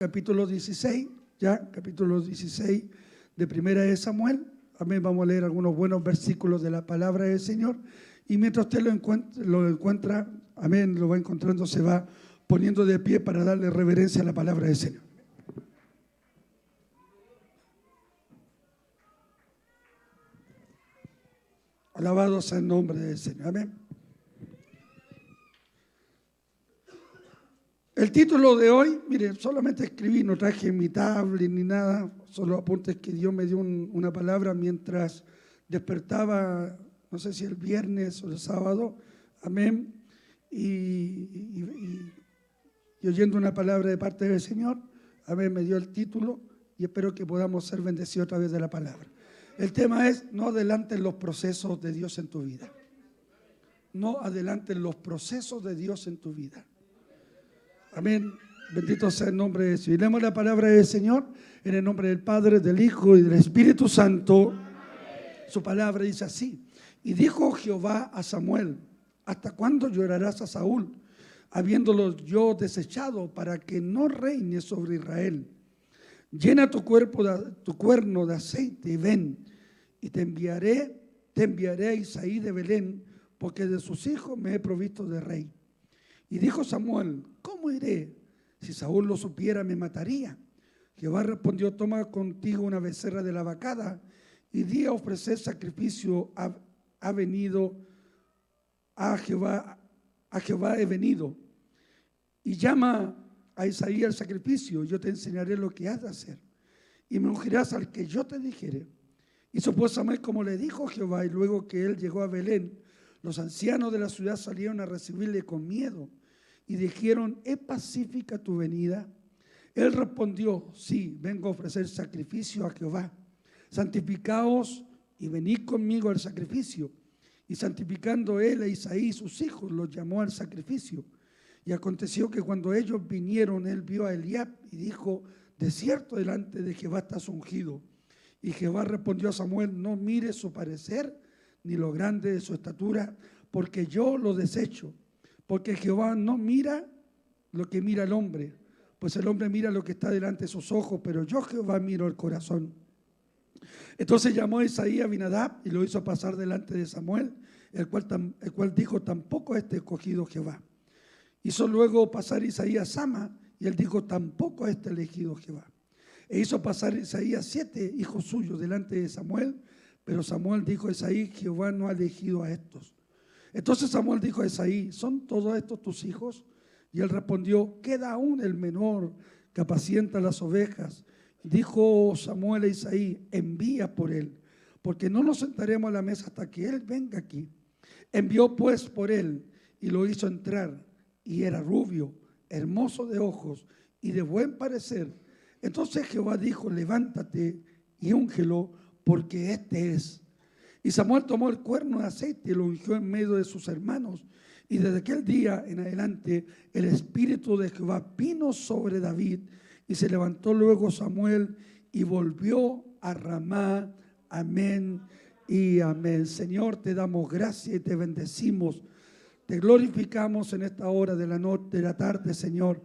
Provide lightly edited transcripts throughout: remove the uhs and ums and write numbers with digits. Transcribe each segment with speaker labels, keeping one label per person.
Speaker 1: capítulo 16, capítulo 16 de Primera de Samuel. Amén, vamos a leer algunos buenos versículos de la palabra del Señor. Y mientras usted lo encuentra, amén, lo va encontrando, se va poniendo de pie para darle reverencia a la palabra del Señor. Alabado sea el nombre del Señor. Amén. El título de hoy, mire, solamente escribí, no traje mi tablet ni nada, solo apuntes que Dios me dio una palabra mientras despertaba, no sé si el viernes o el sábado, amén, y oyendo una palabra de parte del Señor, amén, me dio el título y espero que podamos ser bendecidos a través de la palabra. El tema es: no adelantes los procesos de Dios en tu vida. No adelantes los procesos de Dios en tu vida. Amén, bendito sea el nombre de Dios. Y leemos la palabra del Señor en el nombre del Padre, del Hijo y del Espíritu Santo. Su palabra dice así: y dijo Jehová a Samuel: ¿hasta cuándo llorarás a Saúl, habiéndolo yo desechado, para que no reine sobre Israel? Llena tu cuerno de aceite y ven, y te enviaré a Isaí de Belén, porque de sus hijos me he provisto de rey. Y dijo Samuel: ¿cómo iré? Si Saúl lo supiera, me mataría. Jehová respondió: toma contigo una becerra de la vacada y di a ofrecer sacrificio. Ha venido a Jehová he venido. Y llama a Isaí al sacrificio, yo te enseñaré lo que has de hacer, y me ungirás al que yo te dijere. Hizo pues Samuel como le dijo Jehová, y luego que él llegó a Belén, los ancianos de la ciudad salieron a recibirle con miedo y dijeron: ¿es pacífica tu venida? Él respondió: sí, vengo a ofrecer sacrificio a Jehová. Santificaos y venid conmigo al sacrificio. Y santificando él a Isaí y sus hijos, los llamó al sacrificio. Y aconteció que cuando ellos vinieron, él vio a Eliab y dijo: de cierto delante de Jehová estás ungido. Y Jehová respondió a Samuel: no mires su parecer ni lo grande de su estatura, porque yo lo desecho. Porque Jehová no mira lo que mira el hombre, pues el hombre mira lo que está delante de sus ojos, pero yo, Jehová, miro el corazón. Entonces llamó a Isaí a Abinadab y lo hizo pasar delante de Samuel, el cual dijo: tampoco este escogido Jehová. Hizo luego pasar Isaí a Sama, y él dijo: tampoco este elegido Jehová. E hizo pasar Isaí a 7 hijos suyos delante de Samuel, pero Samuel dijo a Isaí: Jehová no ha elegido a estos. Entonces Samuel dijo a Isaí: ¿son todos estos tus hijos? Y él respondió: queda aún el menor que apacienta las ovejas. Dijo Samuel a Isaí: envía por él, porque no nos sentaremos a la mesa hasta que él venga aquí. Envió pues por él y lo hizo entrar, y era rubio, hermoso de ojos y de buen parecer. Entonces Jehová dijo: levántate y úngelo, porque este es. Y Samuel tomó el cuerno de aceite y lo ungió en medio de sus hermanos. Y desde aquel día en adelante el espíritu de Jehová vino sobre David. Y se levantó luego Samuel y volvió a Ramá. Amén y amén. Señor, te damos gracias y te bendecimos. Te glorificamos en esta hora de la noche, de la tarde, Señor.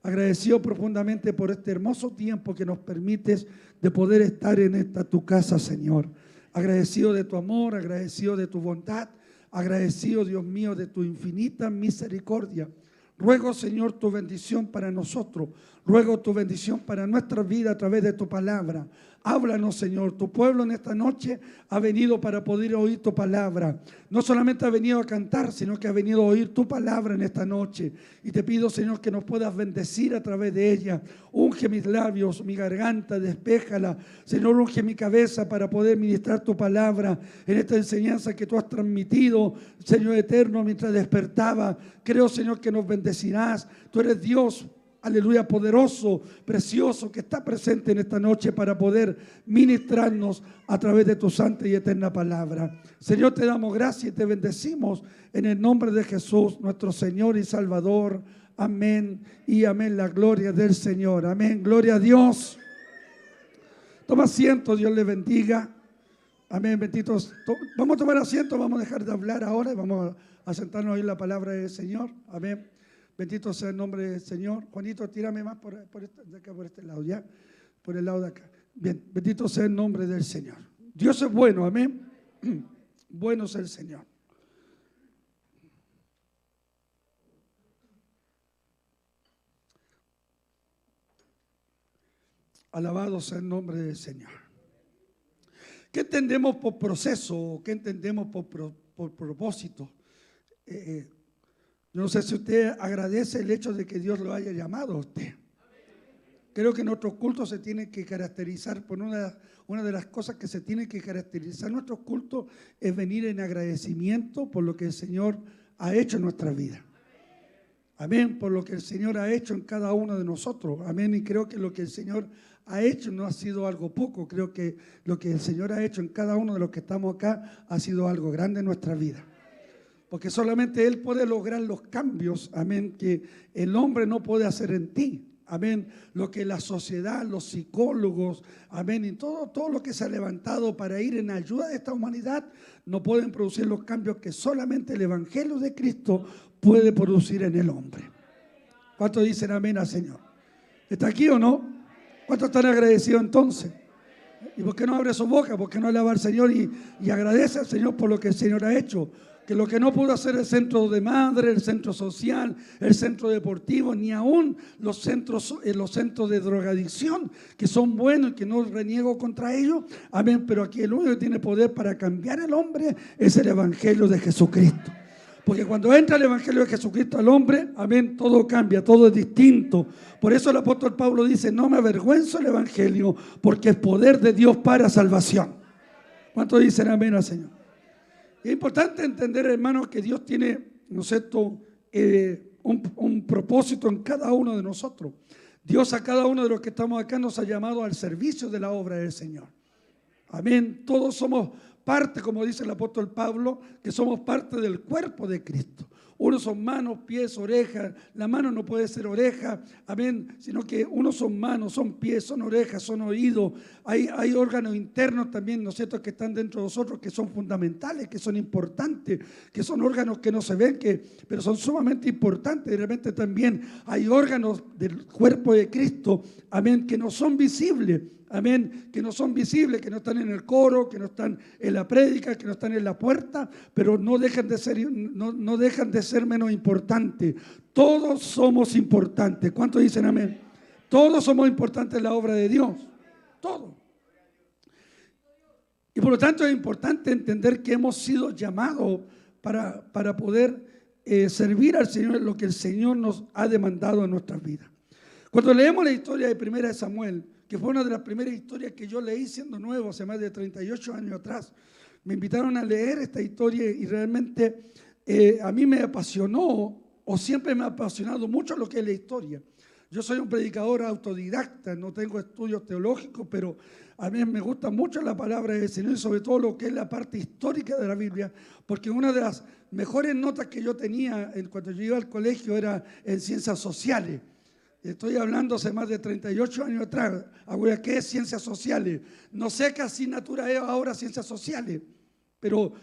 Speaker 1: Agradecido profundamente por este hermoso tiempo que nos permites de poder estar en esta tu casa, Señor. Agradecido de tu amor, agradecido de tu bondad, agradecido, Dios mío, de tu infinita misericordia. Ruego, Señor, tu bendición para nosotros. Ruego tu bendición para nuestra vida a través de tu palabra. Háblanos, Señor. Tu pueblo en esta noche ha venido para poder oír tu palabra. No solamente ha venido a cantar, sino que ha venido a oír tu palabra en esta noche. Y te pido, Señor, que nos puedas bendecir a través de ella. Unge mis labios, mi garganta, despéjala. Señor, unge mi cabeza para poder ministrar tu palabra en esta enseñanza que tú has transmitido, Señor eterno, mientras despertaba. Creo, Señor, que nos bendecirás. Tú eres Dios, aleluya, poderoso, precioso, que está presente en esta noche para poder ministrarnos a través de tu santa y eterna palabra. Señor, te damos gracias y te bendecimos en el nombre de Jesús, nuestro Señor y Salvador. Amén y amén. La gloria del Señor. Amén. Gloria a Dios. Toma asiento, Dios le bendiga. Amén, benditos. Vamos a tomar asiento, vamos a dejar de hablar ahora y vamos a sentarnos a oír la palabra del Señor. Amén. Bendito sea el nombre del Señor. Juanito, tírame más de acá, por este lado, ya, por el lado de acá. Bien, bendito sea el nombre del Señor. Dios es bueno, amén. Bueno es el Señor. Alabado sea el nombre del Señor. ¿Qué entendemos por proceso? ¿Qué entendemos por propósito? Yo no sé si usted agradece el hecho de que Dios lo haya llamado a usted. Creo que nuestros cultos se tienen que caracterizar por una de las cosas que se tienen que caracterizar nuestros cultos es venir en agradecimiento por lo que el Señor ha hecho en nuestra vida. Amén, por lo que el Señor ha hecho en cada uno de nosotros. Amén, y creo que lo que el Señor ha hecho no ha sido algo poco. Creo que lo que el Señor ha hecho en cada uno de los que estamos acá ha sido algo grande en nuestra vida. Porque solamente Él puede lograr los cambios, amén, que el hombre no puede hacer en ti. Amén, lo que la sociedad, los psicólogos, amén, y todo lo que se ha levantado para ir en ayuda de esta humanidad, no pueden producir los cambios que solamente el Evangelio de Cristo puede producir en el hombre. ¿Cuántos dicen amén al Señor? ¿Está aquí o no? ¿Cuántos están agradecidos entonces? ¿Y por qué no abre su boca? ¿Por qué no alaba al Señor y agradece al Señor por lo que el Señor ha hecho? Que lo que no pudo hacer el centro de madre, el centro social, el centro deportivo, ni aún los centros de drogadicción, que son buenos y que no reniego contra ellos. Amén, pero aquí el único que tiene poder para cambiar al hombre es el Evangelio de Jesucristo. Porque cuando entra el Evangelio de Jesucristo al hombre, amén, todo cambia, todo es distinto. Por eso el apóstol Pablo dice, no me avergüenzo del Evangelio, porque es poder de Dios para salvación. ¿Cuántos dicen amén al Señor? Es importante entender, hermanos, que Dios tiene, ¿no es cierto?, un propósito en cada uno de nosotros. Dios a cada uno de los que estamos acá nos ha llamado al servicio de la obra del Señor. Amén. Todos somos parte, como dice el apóstol Pablo, que somos parte del cuerpo de Cristo. Unos son manos, pies, orejas. La mano no puede ser oreja, amén, sino que unos son manos, son pies, son orejas, son oídos. Hay órganos internos también, ¿no es cierto?, que están dentro de nosotros, que son fundamentales, que son importantes, que son órganos que no se ven, pero son sumamente importantes. De repente también hay órganos del cuerpo de Cristo, amén, que no son visibles. Amén, que no son visibles, que no están en el coro, que no están en la prédica, que no están en la puerta, pero no dejan de ser menos importantes. Todos somos importantes. ¿Cuántos dicen amén? Todos somos importantes en la obra de Dios. Todos. Y por lo tanto es importante entender que hemos sido llamados para poder servir al Señor en lo que el Señor nos ha demandado en nuestras vidas. Cuando leemos la historia de 1 Samuel, que fue una de las primeras historias que yo leí siendo nuevo, hace más de 38 años atrás. Me invitaron a leer esta historia y realmente a mí me apasionó, o siempre me ha apasionado mucho lo que es la historia. Yo soy un predicador autodidacta, no tengo estudios teológicos, pero a mí me gusta mucho la palabra del Señor y sobre todo lo que es la parte histórica de la Biblia, porque una de las mejores notas que yo tenía cuando yo iba al colegio era en ciencias sociales. Estoy hablando hace más de 38 años atrás. Ahora, ¿qué es ciencias sociales? No sé qué asignatura es ahora ciencias sociales, pero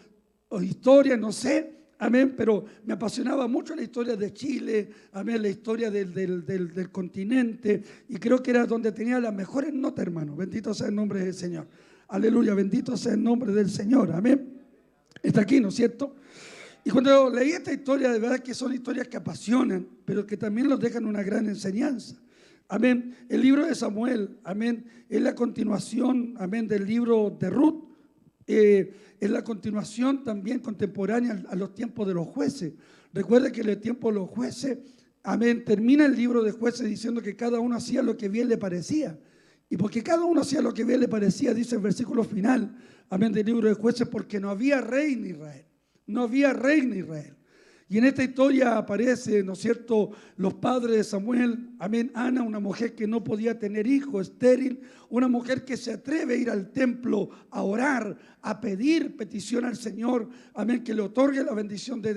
Speaker 1: o historia, no sé, amén, pero me apasionaba mucho la historia de Chile, amén, la historia del continente, y creo que era donde tenía las mejores notas, hermano. Bendito sea el nombre del Señor. Aleluya, bendito sea el nombre del Señor, amén. Está aquí, ¿no es cierto? Y cuando leí esta historia, de verdad que son historias que apasionan, pero que también nos dejan una gran enseñanza. Amén. El libro de Samuel, amén, es la continuación, amén, del libro de Ruth. Es la continuación también contemporánea a los tiempos de los jueces. Recuerde que en el tiempo de los jueces, amén, termina el libro de jueces diciendo que cada uno hacía lo que bien le parecía. Y porque cada uno hacía lo que bien le parecía, dice el versículo final, amén, del libro de jueces, porque no había rey en Israel. No había rey en Israel. Y en esta historia aparece, ¿no es cierto?, los padres de Samuel, amén, Ana, una mujer que no podía tener hijo, estéril, una mujer que se atreve a ir al templo a orar, a pedir petición al Señor, amén, que le otorgue la bendición de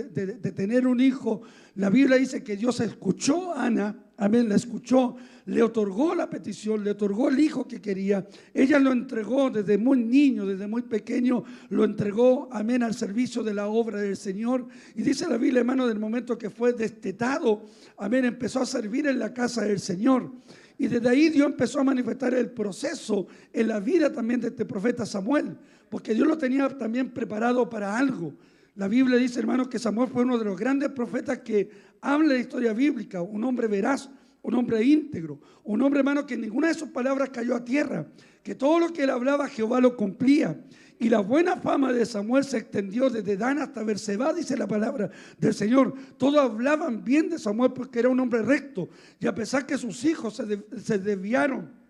Speaker 1: tener un hijo. La Biblia dice que Dios escuchó a Ana, amén, la escuchó, le otorgó la petición, le otorgó el hijo que quería. Ella lo entregó desde muy niño, desde muy pequeño, lo entregó, amén, al servicio de la obra del Señor. Y dice la Biblia, hermano, del momento que fue destetado, amén, empezó a servir en la casa del Señor. Y desde ahí Dios empezó a manifestar el proceso en la vida también de este profeta Samuel, porque Dios lo tenía también preparado para algo. La Biblia dice, hermanos, que Samuel fue uno de los grandes profetas que habla de la historia bíblica, un hombre veraz, un hombre íntegro, un hombre, hermano, que ninguna de sus palabras cayó a tierra, que todo lo que él hablaba Jehová lo cumplía. Y la buena fama de Samuel se extendió desde Dan hasta Berseba, dice la palabra del Señor. Todos hablaban bien de Samuel porque era un hombre recto. Y a pesar que sus hijos se desviaron,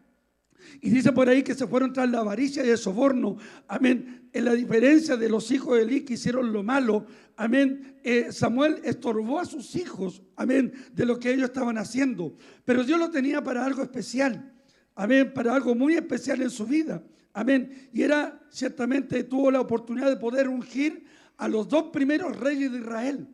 Speaker 1: y dice por ahí que se fueron tras la avaricia y el soborno, amén, en la diferencia de los hijos de Elí que hicieron lo malo, amén, Samuel estorbó a sus hijos, amén, de lo que ellos estaban haciendo. Pero Dios lo tenía para algo especial, amén, para algo muy especial en su vida. Amén. Y era, ciertamente, tuvo la oportunidad de poder ungir a los dos primeros reyes de Israel.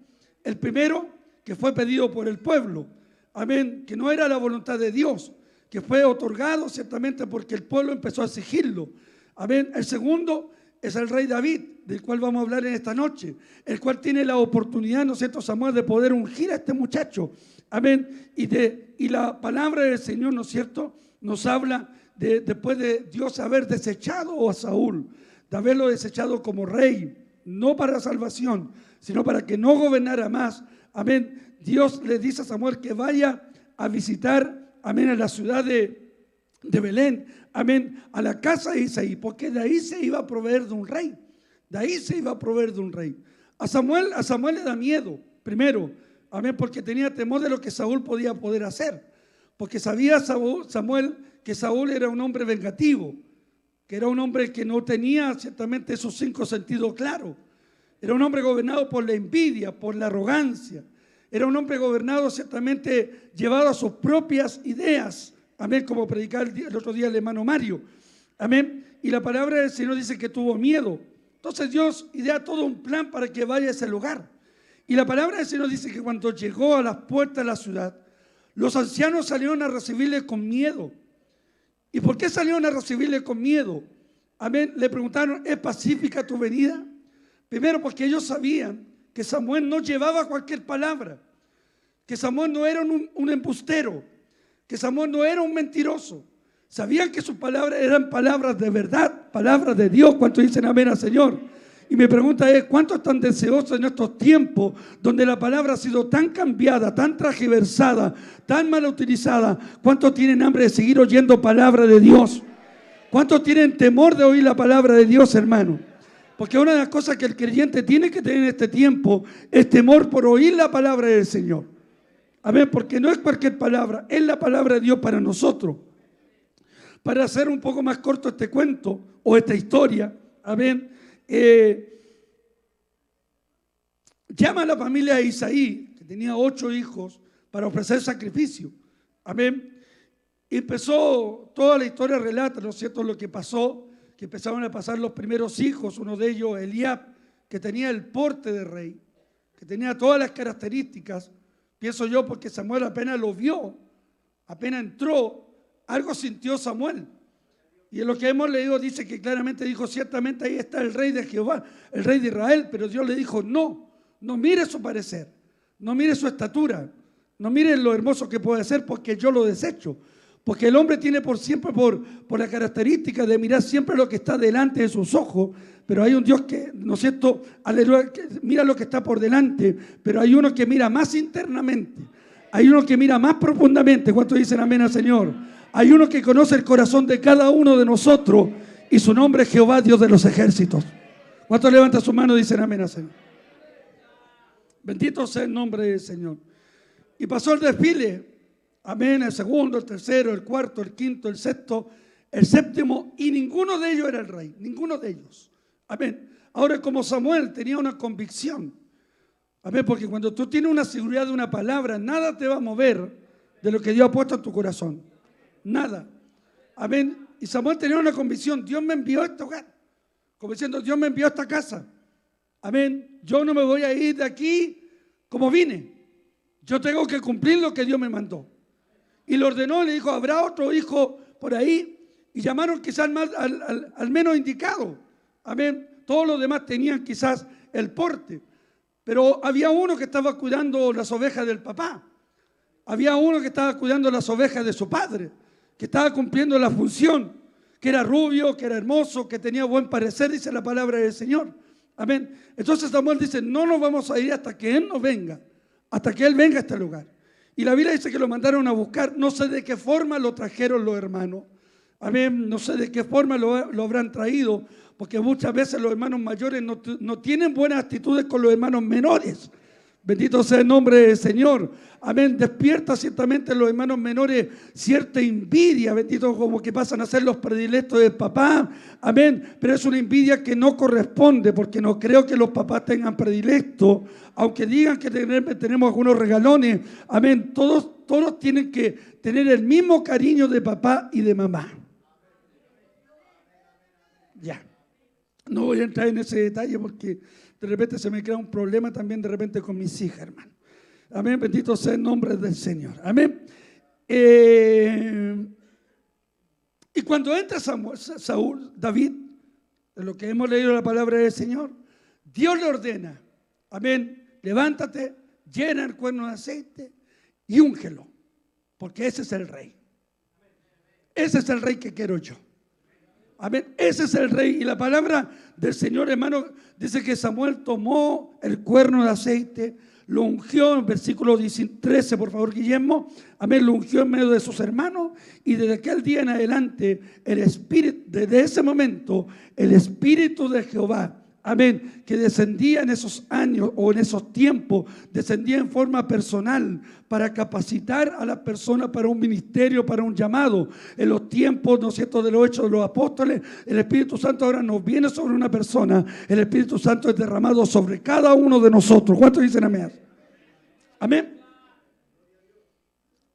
Speaker 1: El primero, que fue pedido por el pueblo. Amén. Que no era la voluntad de Dios, que fue otorgado ciertamente porque el pueblo empezó a exigirlo. Amén. El segundo es el rey David, del cual vamos a hablar en esta noche, el cual tiene la oportunidad, ¿no es cierto, Samuel, de poder ungir a este muchacho. Amén. Y la palabra del Señor, ¿no es cierto?, nos habla después de Dios haber desechado a Saúl, de haberlo desechado como rey, no para salvación, sino para que no gobernara más. Amén. Dios le dice a Samuel que vaya a visitar, amén, a la ciudad de Belén, amén, a la casa de Isaí, porque de ahí se iba a proveer de un rey. De ahí se iba a proveer de un rey. A Samuel le da miedo, primero, amén, porque tenía temor de lo que Saúl podía poder hacer. Porque sabía Samuel que Saúl era un hombre vengativo, que era un hombre que no tenía ciertamente esos 5 sentidos claros. Era un hombre gobernado por la envidia, por la arrogancia. Era un hombre gobernado ciertamente llevado a sus propias ideas. Amén, como predicaba el otro día el hermano Mario. Amén. Y la palabra del Señor dice que tuvo miedo. Entonces Dios idea todo un plan para que vaya a ese lugar. Y la palabra del Señor dice que cuando llegó a las puertas de la ciudad, los ancianos salieron a recibirle con miedo. ¿Y por qué salieron a recibirle con miedo? Amén. Le preguntaron, ¿es pacífica tu venida? Primero porque ellos sabían que Samuel no llevaba cualquier palabra, que Samuel no era un embustero, que Samuel no era un mentiroso. Sabían que sus palabras eran palabras de verdad, palabras de Dios. ¿Cuántos dicen amén al Señor? Y mi pregunta es, ¿cuántos están deseosos en estos tiempos donde la palabra ha sido tan cambiada, tan transgiversada, tan mal utilizada? ¿Cuántos tienen hambre de seguir oyendo palabra de Dios? ¿Cuántos tienen temor de oír la palabra de Dios, hermano? Porque una de las cosas que el creyente tiene que tener en este tiempo es temor por oír la palabra del Señor. Amén, porque no es cualquier palabra, es la palabra de Dios para nosotros. Para hacer un poco más corto este cuento o esta historia, amén, llama a la familia de Isaí, que tenía 8 hijos, para ofrecer sacrificio. Amén. Y empezó toda la historia, relata, ¿no es cierto?, lo que pasó, que empezaron a pasar los primeros hijos, uno de ellos, Eliab, que tenía el porte de rey, que tenía todas las características. Pienso yo porque Samuel apenas lo vio, apenas entró, algo sintió Samuel. Y en lo que hemos leído dice que claramente dijo, ciertamente ahí está el rey de Jehová, el rey de Israel, pero Dios le dijo, no mire su parecer, no mire su estatura, no mire lo hermoso que puede ser porque yo lo desecho. Porque el hombre tiene siempre por la característica de mirar siempre lo que está delante de sus ojos, pero hay un Dios que, ¿no es cierto?, aleluya, que mira lo que está por delante, pero hay uno que mira más internamente, hay uno que mira más profundamente. ¿Cuántos dicen amén al Señor? Hay uno que conoce el corazón de cada uno de nosotros y su nombre es Jehová, Dios de los ejércitos. ¿Cuántos levantan su mano y dicen amén al Señor? Bendito sea el nombre del Señor. Y pasó el desfile, amén, el segundo, el tercero, el cuarto, el quinto, el sexto, el séptimo, y ninguno de ellos era el rey, ninguno de ellos. Amén. Ahora, como Samuel tenía una convicción, amén, porque cuando tú tienes una seguridad de una palabra, nada te va a mover de lo que Dios ha puesto en tu corazón. Nada. Amén. Y Samuel tenía una convicción, Dios me envió a este hogar, como diciendo, Dios me envió a esta casa. Amén. Yo no me voy a ir de aquí como vine. Yo tengo que cumplir lo que Dios me mandó. y le ordenó, le dijo, habrá otro hijo por ahí, y llamaron quizás más al menos indicado. Amén. Todos los demás tenían quizás el porte, pero había uno que estaba cuidando las ovejas del papá. Había uno que estaba cuidando las ovejas de su padre, que estaba cumpliendo la función, que era rubio, que era hermoso, que tenía buen parecer, dice la palabra del Señor. Amén. Entonces Samuel dice, no nos vamos a ir hasta que Él no venga, hasta que Él venga a este lugar. Y la Biblia dice que lo mandaron a buscar, no sé de qué forma lo trajeron los hermanos. Amén, no sé de qué forma lo habrán traído, porque muchas veces los hermanos mayores no tienen buenas actitudes con los hermanos menores. Bendito sea el nombre del Señor. Amén. Despierta ciertamente en los hermanos menores cierta envidia, bendito, como que pasan a ser los predilectos del papá. Amén. Pero es una envidia que no corresponde, porque no creo que los papás tengan predilectos, aunque digan que tenemos algunos regalones. Amén. Todos tienen que tener el mismo cariño de papá y de mamá. Ya. No voy a entrar en ese detalle porque de repente se me crea un problema también de repente con mis hijas, hermano. Amén, bendito sea el nombre del Señor. Amén. Y cuando entra David, de lo que hemos leído la palabra del Señor, Dios le ordena, amén, levántate, llena el cuerno de aceite y úngelo, porque ese es el rey. Ese es el rey que quiero yo. Amén. Ese es el rey. Y la palabra del Señor, hermano, dice que Samuel tomó el cuerno de aceite, lo ungió en versículo 13, por favor, Guillermo. Amén. Lo ungió en medio de sus hermanos. Y desde aquel día en adelante, desde ese momento, el Espíritu de Jehová, amén, que descendía en esos años o en esos tiempos, descendía en forma personal para capacitar a la persona para un ministerio, para un llamado. En los tiempos, ¿no es cierto?, de los hechos de los apóstoles, el Espíritu Santo ahora no viene sobre una persona, el Espíritu Santo es derramado sobre cada uno de nosotros. ¿Cuántos dicen amén? Amén.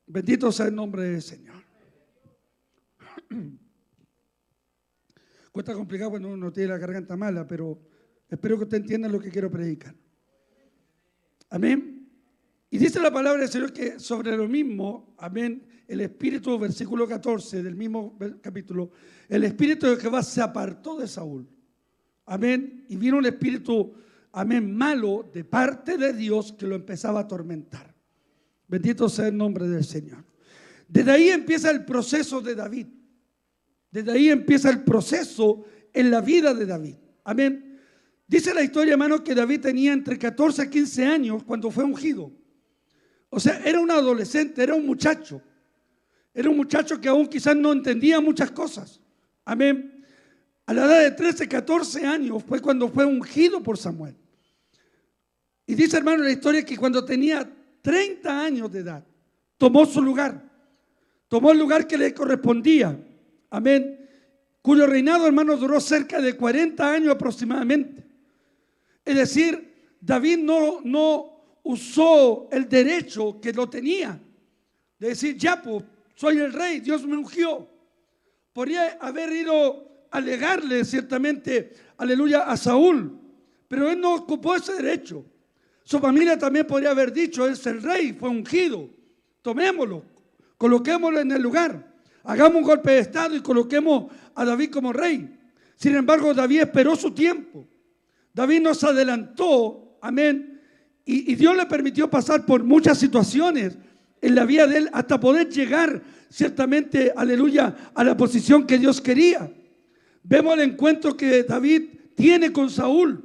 Speaker 1: Bendito sea el nombre del Señor. Cuesta complicado cuando uno tiene la garganta mala, pero espero que usted entienda lo que quiero predicar. Amén. Y dice la palabra del Señor que sobre lo mismo, amén, el Espíritu, versículo 14 del mismo capítulo, el Espíritu de Jehová se apartó de Saúl. Amén. Y vino un espíritu, amén, malo de parte de Dios que lo empezaba a atormentar. Bendito sea el nombre del Señor. Desde ahí empieza el proceso de David. Desde ahí empieza el proceso en la vida de David. Amén. Dice la historia, hermano, que David tenía entre 14 y 15 años cuando fue ungido. O sea, era un adolescente, era un muchacho. Era un muchacho que aún quizás no entendía muchas cosas. Amén. A la edad de 13, 14 años fue cuando fue ungido por Samuel. Y dice, hermano, la historia que cuando tenía 30 años de edad, tomó su lugar. Tomó el lugar que le correspondía. Amén. Cuyo reinado, hermano, duró cerca de 40 años aproximadamente. Es decir, David no usó el derecho que lo tenía de decir, ya pues, soy el rey, Dios me ungió. Podría haber ido a alegarle ciertamente, aleluya, a Saúl, pero él no ocupó ese derecho. Su familia también podría haber dicho, es el rey, fue ungido, tomémoslo, coloquémoslo en el lugar, hagamos un golpe de estado y coloquemos a David como rey. Sin embargo, David esperó su tiempo. David nos adelantó, amén, y Dios le permitió pasar por muchas situaciones en la vida de él hasta poder llegar ciertamente, aleluya, a la posición que Dios quería. Vemos el encuentro que David tiene con Saúl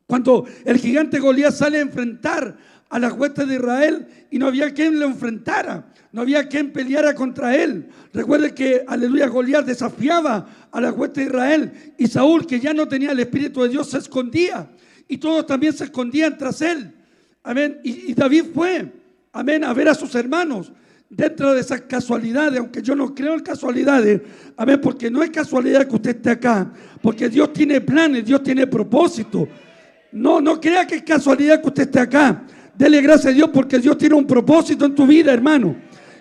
Speaker 1: cuando el gigante Goliat sale a enfrentar a las huestes de Israel y no había quien lo enfrentara, no había quien peleara contra él. Recuerde que, aleluya, Goliat desafiaba a las huestes de Israel y Saúl, que ya no tenía el Espíritu de Dios, se escondía y todos también se escondían tras él. Amén. Y David fue, amén, a ver a sus hermanos dentro de esas casualidades, aunque yo no creo en casualidades, amén, porque no es casualidad que usted esté acá, porque Dios tiene planes, Dios tiene propósito. No crea que es casualidad que usted esté acá. Dele gracias a Dios porque Dios tiene un propósito en tu vida, hermano.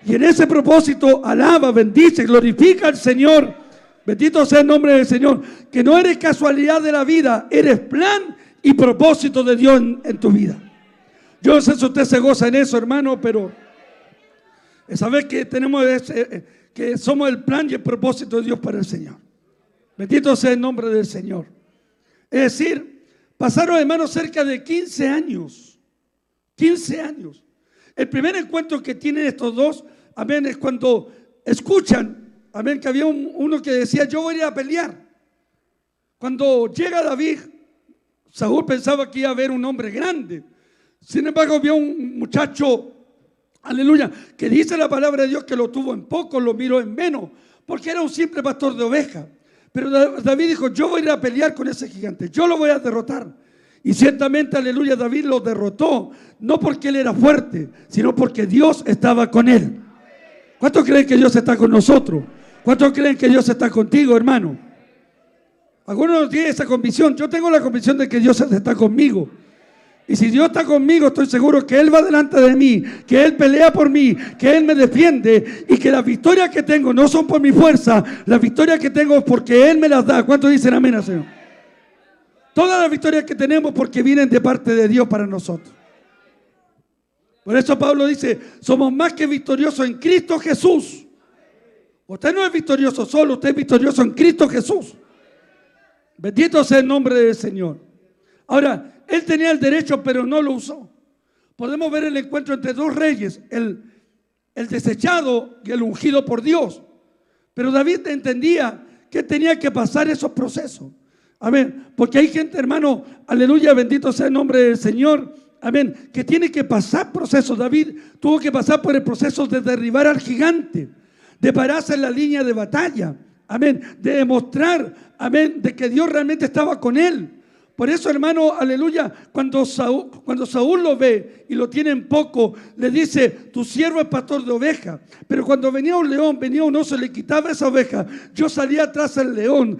Speaker 1: Y en ese propósito alaba, bendice, glorifica al Señor. Bendito sea el nombre del Señor. Que no eres casualidad de la vida, eres plan y propósito de Dios en tu vida. Yo no sé si usted se goza en eso, hermano, pero Es saber que que somos el plan y el propósito de Dios para el Señor. Bendito sea el nombre del Señor. Es decir, pasaron, hermanos, cerca de 15 años. 15 años. El primer encuentro que tienen estos dos, amén, es cuando escuchan, amén, que había uno que decía, yo voy a ir a pelear. Cuando llega David, Saúl pensaba que iba a haber un hombre grande. Sin embargo, vio un muchacho, aleluya, que dice la palabra de Dios que lo tuvo en poco, lo miró en menos, porque era un simple pastor de ovejas. Pero David dijo, yo voy a ir a pelear con ese gigante, yo lo voy a derrotar. Y ciertamente, aleluya, David lo derrotó, no porque él era fuerte, sino porque Dios estaba con él. ¿Cuántos creen que Dios está con nosotros? ¿Cuántos creen que Dios está contigo, hermano? Algunos no tienen esa convicción. Yo tengo la convicción de que Dios está conmigo. Y si Dios está conmigo, estoy seguro que Él va delante de mí, que Él pelea por mí, que Él me defiende y que las victorias que tengo no son por mi fuerza, las victorias que tengo es porque Él me las da. ¿Cuántos dicen amén, Señor? Todas las victorias que tenemos porque vienen de parte de Dios para nosotros. Por eso Pablo dice, somos más que victoriosos en Cristo Jesús. Usted no es victorioso solo, usted es victorioso en Cristo Jesús. Bendito sea el nombre del Señor. Ahora, él tenía el derecho, pero no lo usó. Podemos ver el encuentro entre dos reyes, el desechado y el ungido por Dios. Pero David entendía que tenía que pasar esos procesos. Amén. Porque hay gente, hermano, aleluya, bendito sea el nombre del Señor. Amén. Que tiene que pasar procesos. David tuvo que pasar por el proceso de derribar al gigante, de pararse en la línea de batalla. Amén. De demostrar, amén, de que Dios realmente estaba con él. Por eso, hermano, aleluya, cuando Saúl lo ve y lo tiene en poco, le dice, tu siervo es pastor de ovejas. Pero cuando venía un león, venía un oso, le quitaba esa oveja. Yo salía tras el león,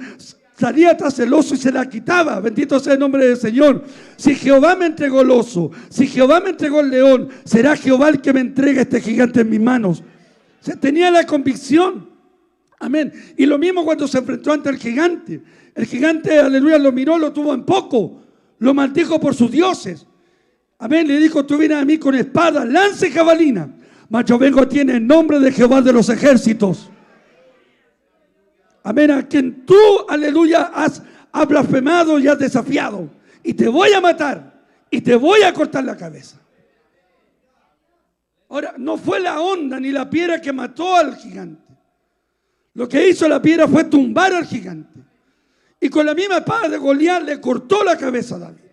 Speaker 1: salía tras el oso y se la quitaba. Bendito sea el nombre del Señor. Si Jehová me entregó el oso, si Jehová me entregó el león, será Jehová el que me entregue este gigante en mis manos. Se tenía la convicción. Amén. Y lo mismo cuando se enfrentó ante el gigante. El gigante, aleluya, lo miró, lo tuvo en poco. Lo maldijo por sus dioses. Amén. Le dijo, tú vienes a mí con espada, lanza y jabalina. Mas yo vengo a ti en el nombre de Jehová de los ejércitos. Amén. A quien tú, aleluya, has blasfemado y has desafiado. Y te voy a matar. Y te voy a cortar la cabeza. Ahora, no fue la onda ni la piedra que mató al gigante. Lo que hizo la piedra fue tumbar al gigante. Y con la misma espada de Goliat le cortó la cabeza a David.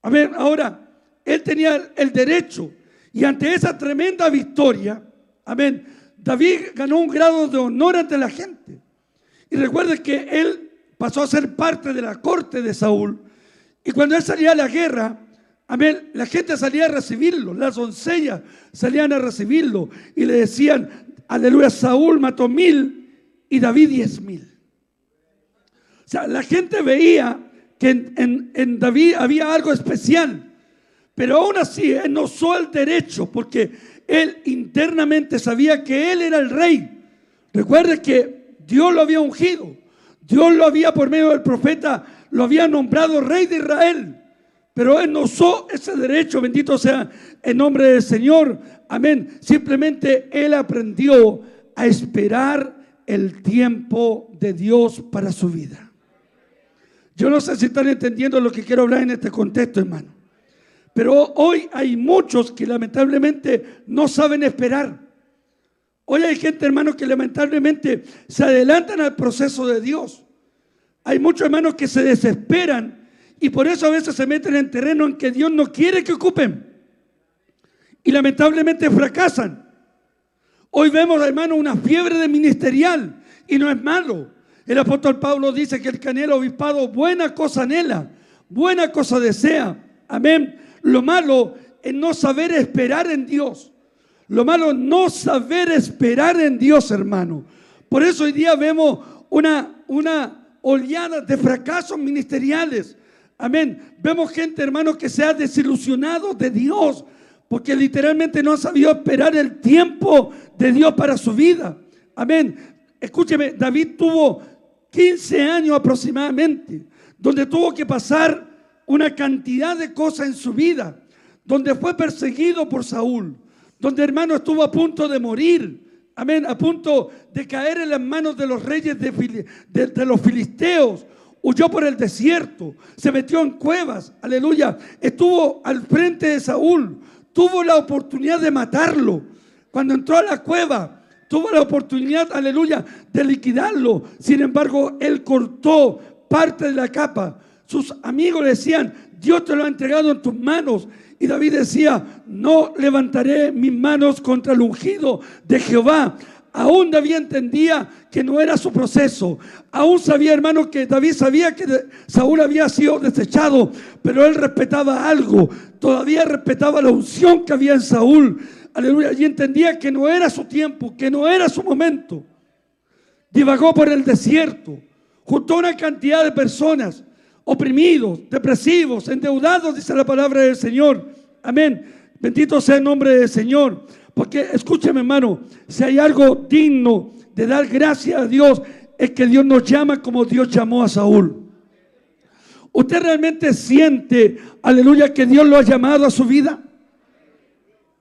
Speaker 1: Amén. Ahora, él tenía el derecho. Y ante esa tremenda victoria, amén, David ganó un grado de honor ante la gente. Y recuerde que él pasó a ser parte de la corte de Saúl. Y cuando él salía a la guerra, amén, la gente salía a recibirlo. Las doncellas salían a recibirlo. Y le decían, aleluya, Saúl mató 1000 y David 10,000. O sea, la gente veía que en David había algo especial. Pero aún así, él no usó el derecho porque él internamente sabía que él era el rey. Recuerde que Dios lo había ungido. Dios lo había, por medio del profeta, lo había nombrado rey de Israel. Pero él no usó ese derecho, bendito sea el nombre del Señor. Amén. Simplemente él aprendió a esperar el tiempo de Dios para su vida. Yo no sé si están entendiendo lo que quiero hablar en este contexto, hermano. Pero hoy hay muchos que lamentablemente no saben esperar. Hoy hay gente, hermano, que lamentablemente se adelantan al proceso de Dios. Hay muchos hermanos que se desesperan y por eso a veces se meten en terreno en que Dios no quiere que ocupen. Y lamentablemente fracasan. Hoy vemos, hermano, una fiebre de ministerial y no es malo. El apóstol Pablo dice que el que anhela obispado, buena cosa anhela, buena cosa desea. Amén. Lo malo es no saber esperar en Dios. Lo malo es no saber esperar en Dios, hermano. Por eso hoy día vemos una oleada de fracasos ministeriales. Amén. Vemos gente, hermano, que se ha desilusionado de Dios porque literalmente no ha sabido esperar el tiempo de Dios para su vida. Amén. Escúcheme, David tuvo 15 años aproximadamente, donde tuvo que pasar una cantidad de cosas en su vida, donde fue perseguido por Saúl, donde, hermano, estuvo a punto de morir, amén, a punto de caer en las manos de los reyes de los filisteos. Huyó por el desierto, se metió en cuevas, aleluya, estuvo al frente de Saúl, tuvo la oportunidad de matarlo. Cuando entró a la cueva, tuvo la oportunidad, aleluya, de liquidarlo. Sin embargo, él cortó parte de la capa. Sus amigos le decían: Dios te lo ha entregado en tus manos. Y David decía: no levantaré mis manos contra el ungido de Jehová. Aún David entendía que no era su proceso. Aún sabía, hermano, que David sabía que Saúl había sido desechado, pero él respetaba algo. Todavía respetaba la unción que había en Saúl. Aleluya. Y entendía que no era su tiempo, que no era su momento. Divagó por el desierto, junto a una cantidad de personas, oprimidos, depresivos, endeudados, dice la palabra del Señor. Amén. Bendito sea el nombre del Señor. Porque escúcheme, hermano, si hay algo digno de dar gracias a Dios, es que Dios nos llama como Dios llamó a Saúl. ¿Usted realmente siente, aleluya, que Dios lo ha llamado a su vida?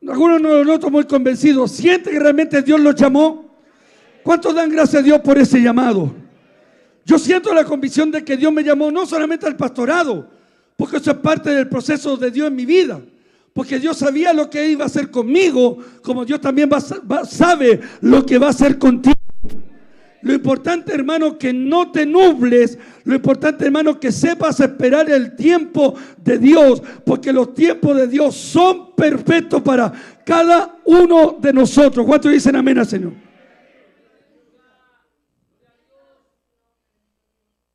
Speaker 1: Algunos no lo noto muy convencidos. ¿Siente que realmente Dios lo llamó? ¿Cuántos dan gracias a Dios por ese llamado? Yo siento la convicción de que Dios me llamó no solamente al pastorado, porque eso es parte del proceso de Dios en mi vida. Porque Dios sabía lo que iba a hacer conmigo, como Dios también sabe lo que va a hacer contigo. Lo importante, hermano, que no te nubles. Lo importante, hermano, que sepas esperar el tiempo de Dios, porque los tiempos de Dios son perfectos para cada uno de nosotros. ¿Cuántos dicen amén al Señor?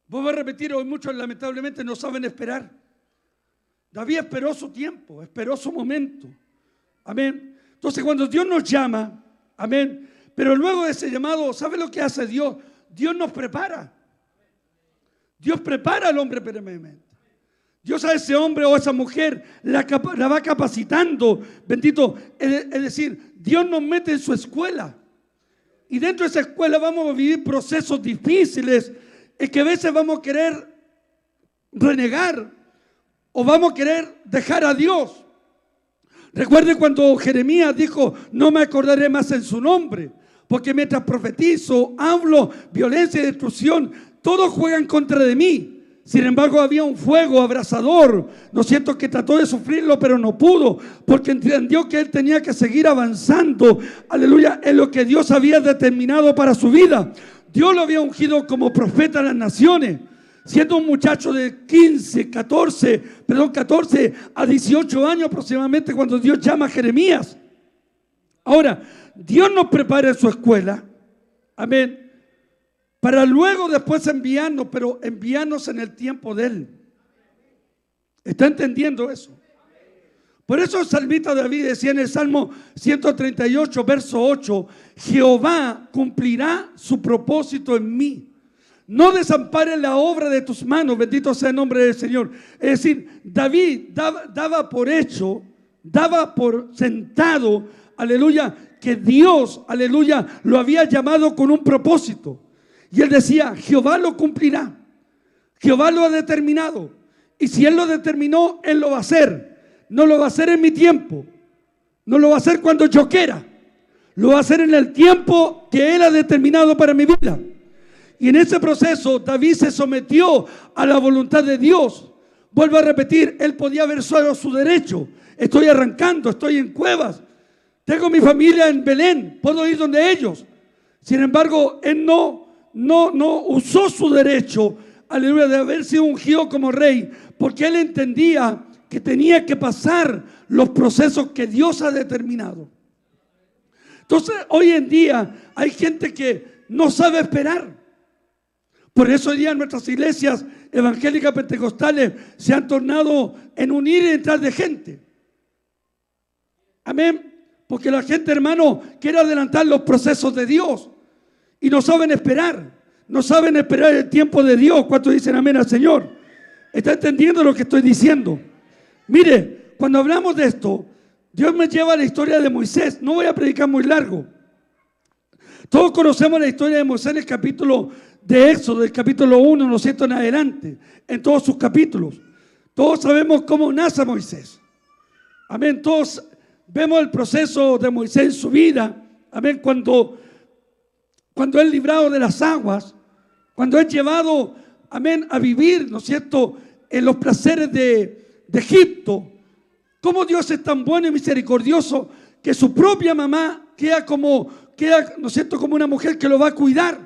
Speaker 1: Voy a repetir, hoy muchos lamentablemente no saben esperar. David esperó su tiempo, esperó su momento. Amén. Entonces, cuando Dios nos llama, amén, pero luego de ese llamado, ¿sabe lo que hace Dios? Dios nos prepara. Dios prepara al hombre previamente. Dios a ese hombre o a esa mujer la va capacitando. Bendito, es decir, Dios nos mete en su escuela. Y dentro de esa escuela vamos a vivir procesos difíciles, en que a veces vamos a querer renegar o vamos a querer dejar a Dios. Recuerde cuando Jeremías dijo: no me acordaré más en su nombre, porque mientras profetizo, hablo violencia y destrucción, todos juegan contra de mí. Sin embargo, había un fuego abrasador, ¿no es cierto?, que trató de sufrirlo, pero no pudo, porque entendió que él tenía que seguir avanzando, aleluya, en lo que Dios había determinado para su vida. Dios lo había ungido como profeta a las naciones, siendo un muchacho de 14 a 18 años aproximadamente, cuando Dios llama a Jeremías. Ahora, Dios nos prepara en su escuela, amén, para luego después enviarnos, pero enviarnos en el tiempo de Él. ¿Está entendiendo eso? Por eso el salmista David decía en el Salmo 138, verso 8: Jehová cumplirá su propósito en mí. No desampares la obra de tus manos, bendito sea el nombre del Señor. Es decir, David daba por hecho, daba por sentado, aleluya, que Dios, aleluya, lo había llamado con un propósito. Y él decía: Jehová lo cumplirá. Jehová lo ha determinado. Y si Él lo determinó, Él lo va a hacer. No lo va a hacer en mi tiempo. No lo va a hacer cuando yo quiera. Lo va a hacer en el tiempo que Él ha determinado para mi vida. Y en ese proceso David se sometió a la voluntad de Dios. Vuelvo a repetir, él podía ver solo su derecho. Estoy arrancando, estoy en cuevas, tengo mi familia en Belén, puedo ir donde ellos. Sin embargo, él no usó su derecho, aleluya, de haber sido ungido como rey, porque él entendía que tenía que pasar los procesos que Dios ha determinado. Entonces, hoy en día hay gente que no sabe esperar. Por eso hoy día nuestras iglesias evangélicas pentecostales se han tornado en unir y entrar de gente. Amén. Porque la gente, hermano, quiere adelantar los procesos de Dios y no saben esperar. No saben esperar el tiempo de Dios. ¿Cuántos dicen amén al Señor? ¿Está entendiendo lo que estoy diciendo? Mire, cuando hablamos de esto, Dios me lleva a la historia de Moisés. No voy a predicar muy largo. Todos conocemos la historia de Moisés en el capítulo de Éxodo, del capítulo 1, ¿no es cierto?, en adelante, en todos sus capítulos. Todos sabemos cómo nace Moisés. Amén. Todos vemos el proceso de Moisés en su vida. Amén. Cuando es librado de las aguas, cuando es llevado, amén, a vivir, ¿no es cierto?, en los placeres de Egipto. Cómo Dios es tan bueno y misericordioso que su propia mamá queda, ¿no es cierto?, como una mujer que lo va a cuidar.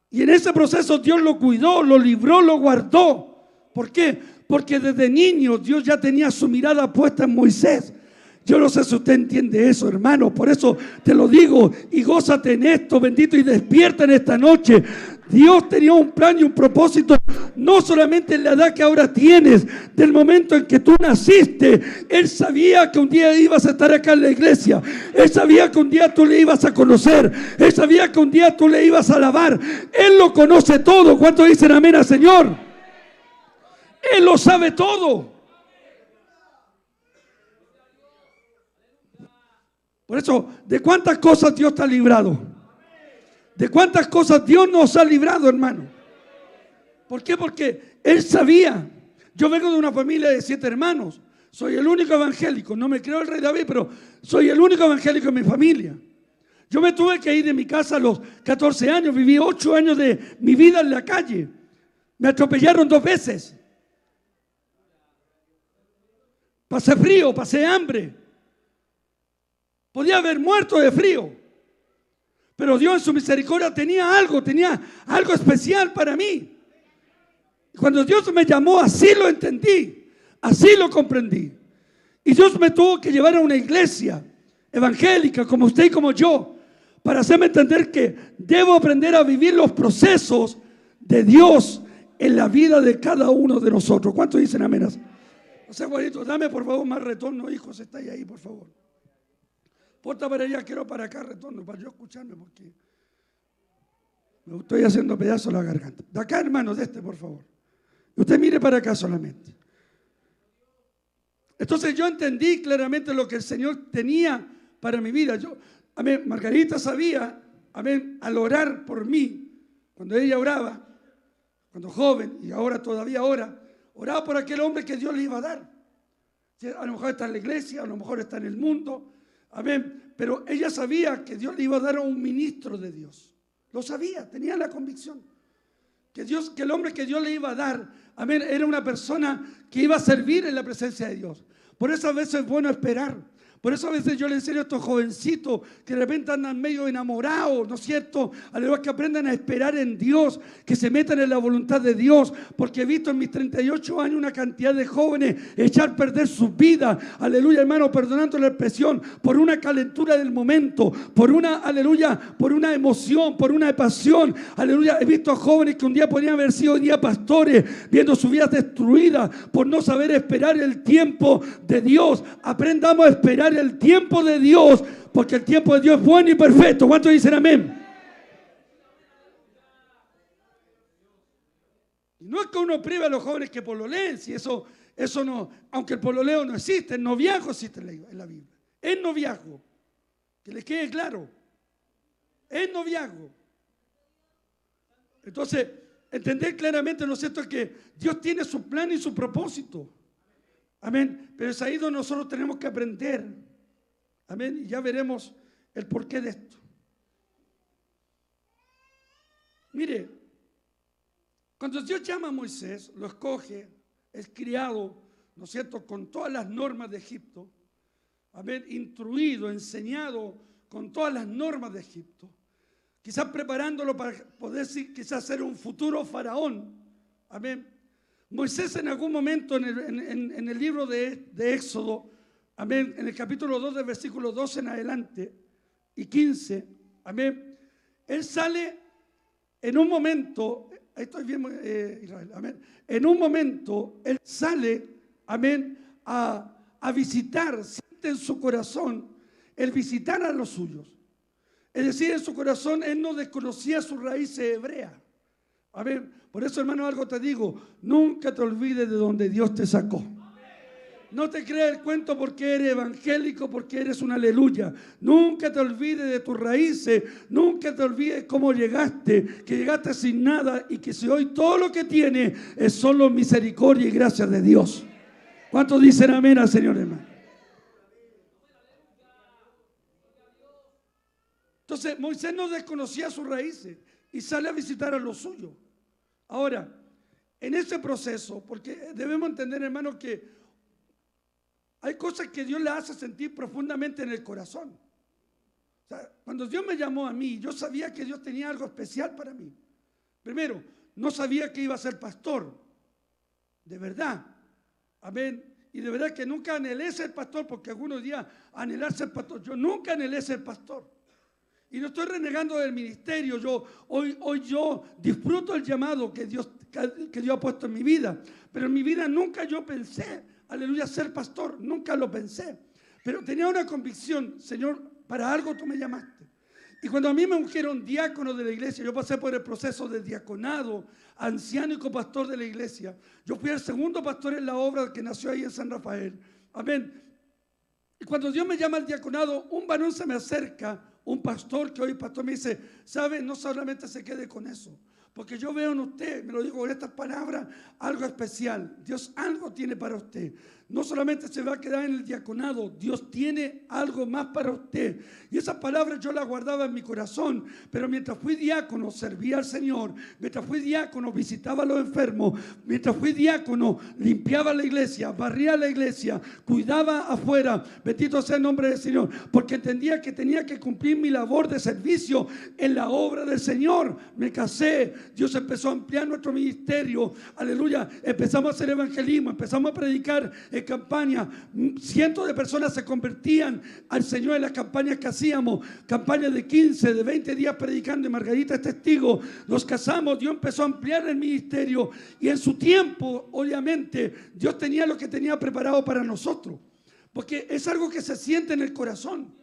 Speaker 1: Y en ese proceso Dios lo cuidó, lo libró, lo guardó. ¿Por qué? Porque desde niño Dios ya tenía su mirada puesta en Moisés. Yo no sé si usted entiende eso, hermano. Por eso te lo digo y gózate en esto, bendito, y despierta en esta noche. Dios tenía un plan y un propósito, no solamente en la edad que ahora tienes, del momento en que tú naciste. Él sabía que un día ibas a estar acá en la iglesia. Él sabía que un día tú le ibas a conocer. Él sabía que un día tú le ibas a alabar. Él lo conoce todo. ¿Cuántos dicen amén al Señor? Él lo sabe todo. Por eso, ¿de cuántas cosas Dios te ha librado? ¿De cuántas cosas Dios nos ha librado, hermano? ¿Por qué? Porque Él sabía. Yo vengo de una familia de 7 hermanos. Soy el único evangélico. No me creo el rey David, pero soy el único evangélico en mi familia. Yo me tuve que ir de mi casa a los 14 años. Viví 8 años de mi vida en la calle. Me atropellaron 2 veces. Pasé frío, pasé hambre. Podía haber muerto de frío. Pero Dios en su misericordia tenía algo especial para mí. Cuando Dios me llamó, así lo entendí, así lo comprendí. Y Dios me tuvo que llevar a una iglesia evangélica como usted y como yo, para hacerme entender que debo aprender a vivir los procesos de Dios en la vida de cada uno de nosotros. ¿Cuántos dicen amén? O sea, Juanito, dame por favor más retorno, hijos, está ahí, por favor. Porta para allá, quiero para acá retorno, para yo escucharme, porque me estoy haciendo pedazos la garganta. De acá, hermano, de por favor. Usted mire para acá solamente. Entonces yo entendí claramente lo que el Señor tenía para mi vida. Amén, Margarita sabía, amén, al orar por mí, cuando ella oraba, cuando joven y ahora todavía ora, oraba por aquel hombre que Dios le iba a dar. A lo mejor está en la iglesia, a lo mejor está en el mundo. Amén, pero ella sabía que Dios le iba a dar a un ministro de Dios. Lo sabía, tenía la convicción que el hombre que Dios le iba a dar, amén, era una persona que iba a servir en la presencia de Dios. Por eso a veces es bueno esperar. Por eso a veces yo le enseño a estos jovencitos que de repente andan medio enamorados, ¿no es cierto? Aleluya, que aprendan a esperar en Dios, que se metan en la voluntad de Dios, porque he visto en mis 38 años una cantidad de jóvenes echar a perder sus vidas, aleluya, hermano, perdonando la expresión, por una calentura del momento, por una, aleluya, por una emoción, por una pasión, aleluya. He visto a jóvenes que un día podrían haber sido hoy día pastores, viendo sus vidas destruidas por no saber esperar el tiempo de Dios. Aprendamos a esperar el tiempo de Dios, porque el tiempo de Dios es bueno y perfecto. ¿Cuántos dicen amén? Y no es que uno prive a los jóvenes que pololeen, si eso no, aunque el pololeo no existe, el noviazgo existe en la Biblia. El noviazgo, que les quede claro, el noviazgo. Entonces, entender claramente, ¿no es cierto?, que Dios tiene su plan y su propósito. Amén. Pero es ahí donde nosotros tenemos que aprender. Amén. Y ya veremos el porqué de esto. Mire, cuando Dios llama a Moisés, lo escoge, es criado, ¿no es cierto?, con todas las normas de Egipto. Amén. Instruido, enseñado con todas las normas de Egipto. Quizás preparándolo para poder quizás ser un futuro faraón. Amén. Moisés en algún momento en el libro de Éxodo, amén, en el capítulo 2 del versículo 12 en adelante y 15, amén, él sale en un momento, estoy bien, Israel, amén, en un momento él sale, amén, a visitar, siente en su corazón el visitar a los suyos. Es decir, en su corazón él no desconocía sus raíces hebreas. Amén. Por eso, hermano, algo te digo, nunca te olvides de donde Dios te sacó. No te creas el cuento porque eres evangélico, porque eres un aleluya. Nunca te olvides de tus raíces, nunca te olvides cómo llegaste, que llegaste sin nada y que si hoy todo lo que tienes es solo misericordia y gracia de Dios. ¿Cuántos dicen amén al Señor, hermano? Entonces Moisés no desconocía sus raíces y sale a visitar a los suyos. Ahora, en ese proceso, porque debemos entender, hermanos, que hay cosas que Dios le hace sentir profundamente en el corazón. O sea, cuando Dios me llamó a mí, yo sabía que Dios tenía algo especial para mí. Primero, no sabía que iba a ser pastor. De verdad. Amén. Y de verdad que nunca anhelé ser pastor, porque algunos días anhelar ser pastor. Yo nunca anhelé ser pastor. Y no estoy renegando del ministerio. Hoy yo disfruto el llamado que Dios ha puesto en mi vida. Pero en mi vida nunca yo pensé, aleluya, ser pastor. Nunca lo pensé. Pero tenía una convicción: Señor, para algo tú me llamaste. Y cuando a mí me ungieron diácono de la iglesia, yo pasé por el proceso de diaconado, anciano y copastor de la iglesia. Yo fui el segundo pastor en la obra que nació ahí en San Rafael. Amén. Y cuando Dios me llama al diaconado, un varón se me acerca, un pastor que hoy pastor, me dice: ¿sabe? No solamente se quede con eso, porque yo veo en usted, me lo digo con estas palabras, algo especial. Dios algo tiene para usted. No solamente se va a quedar en el diaconado, Dios tiene algo más para usted. Y esas palabras yo las guardaba en mi corazón. Pero mientras fui diácono, servía al Señor. Mientras fui diácono, visitaba a los enfermos. Mientras fui diácono, limpiaba la iglesia, barría la iglesia, cuidaba afuera. Bendito sea el nombre del Señor. Porque entendía que tenía que cumplir mi labor de servicio en la obra del Señor. Me casé, Dios empezó a ampliar nuestro ministerio. Aleluya. Empezamos a hacer evangelismo, empezamos a predicar en campaña. Cientos de personas se convertían al Señor en las campañas que hacíamos. Campañas de 15, de 20 días predicando, y Margarita es testigo. Nos casamos, Dios empezó a ampliar el ministerio. Y en su tiempo, obviamente, Dios tenía lo que tenía preparado para nosotros. Porque es algo que se siente en el corazón.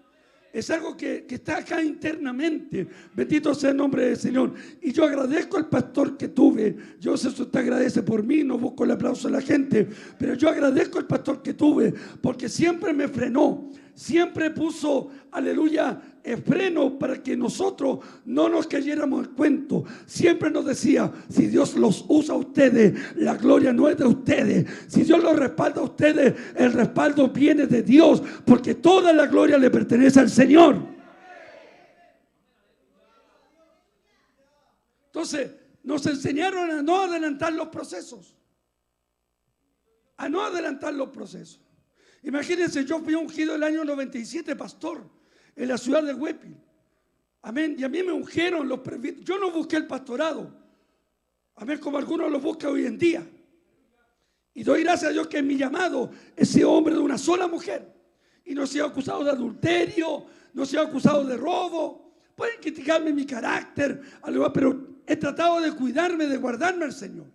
Speaker 1: Es algo que está acá internamente. Bendito sea el nombre del Señor. Y yo agradezco al pastor que tuve. Yo sé si usted agradece por mí, no busco el aplauso de la gente, pero yo agradezco al pastor que tuve, porque siempre me frenó. Siempre puso, aleluya, freno para que nosotros no nos cayéramos el cuento. Siempre nos decía: si Dios los usa a ustedes, la gloria no es de ustedes. Si Dios los respalda a ustedes, el respaldo viene de Dios, porque toda la gloria le pertenece al Señor. Entonces, nos enseñaron a no adelantar los procesos. A no adelantar los procesos. Imagínense, yo fui ungido el año 97 pastor en la ciudad de Huépil. Amén. Y a mí me ungieron los presbíteros. Yo no busqué el pastorado. Amén, como algunos lo buscan hoy en día. Y doy gracias a Dios que en mi llamado, ese hombre de una sola mujer, y no he sido acusado de adulterio, no he sido acusado de robo. Pueden criticarme mi carácter, pero he tratado de cuidarme, de guardarme al Señor.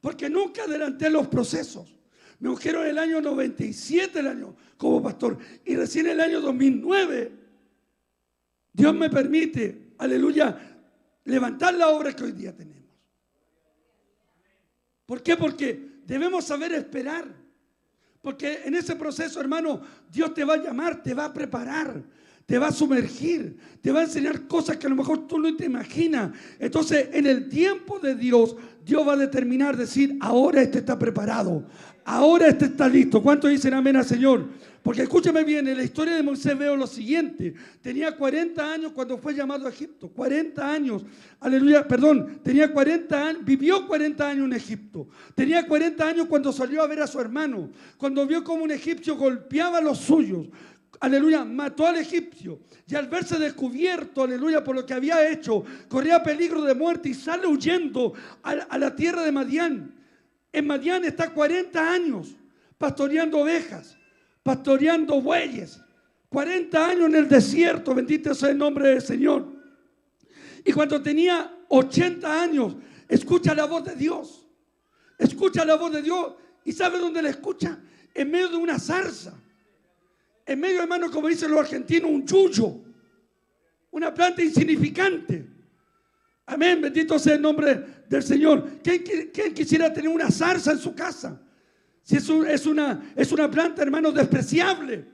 Speaker 1: Porque nunca adelanté los procesos. Me ungieron el año 97 el año como pastor. Y recién el año 2009 Dios me permite, aleluya, levantar la obra que hoy día tenemos. ¿Por qué? Porque debemos saber esperar. Porque en ese proceso, hermano, Dios te va a llamar, te va a preparar, te va a sumergir, te va a enseñar cosas que a lo mejor tú no te imaginas. Entonces, en el tiempo de Dios, Dios va a determinar, decir: ahora este está preparado, ahora este está listo. ¿Cuántos dicen amén al Señor? Porque escúchame bien, en la historia de Moisés veo lo siguiente: tenía 40 años cuando fue llamado a Egipto. 40 años, aleluya, perdón, tenía 40 años, vivió 40 años en Egipto. Tenía 40 años cuando salió a ver a su hermano, cuando vio cómo un egipcio golpeaba a los suyos. Aleluya, mató al egipcio, y al verse descubierto, aleluya, por lo que había hecho, corría peligro de muerte y sale huyendo a la tierra de Madián. En Madián está 40 años pastoreando ovejas, pastoreando bueyes. 40 años en el desierto, bendito sea el nombre del Señor. Y cuando tenía 80 años, escucha la voz de Dios. Escucha la voz de Dios. ¿Y sabe dónde la escucha? En medio de una zarza. En medio, hermano, como dicen los argentinos, un yuyo, una planta insignificante. Amén, bendito sea el nombre del Señor. ¿Quién quisiera tener una zarza en su casa? Si es una planta, hermano, despreciable.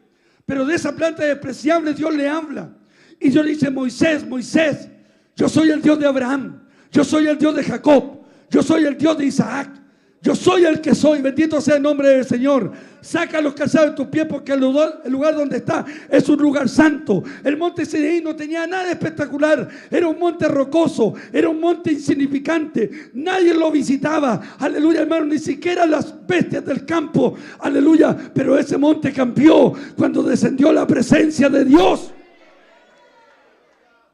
Speaker 1: Pero de esa planta despreciable Dios le habla. Y Dios le dice: Moisés, Moisés, yo soy el Dios de Abraham, yo soy el Dios de Jacob, yo soy el Dios de Isaac. Yo soy el que soy, bendito sea el nombre del Señor. Saca los calzados de tus pies, porque el lugar donde está es un lugar santo. El monte Sinaí no tenía nada espectacular. Era un monte rocoso, era un monte insignificante. Nadie lo visitaba, aleluya, hermano, ni siquiera las bestias del campo, aleluya. Pero ese monte cambió cuando descendió la presencia de Dios.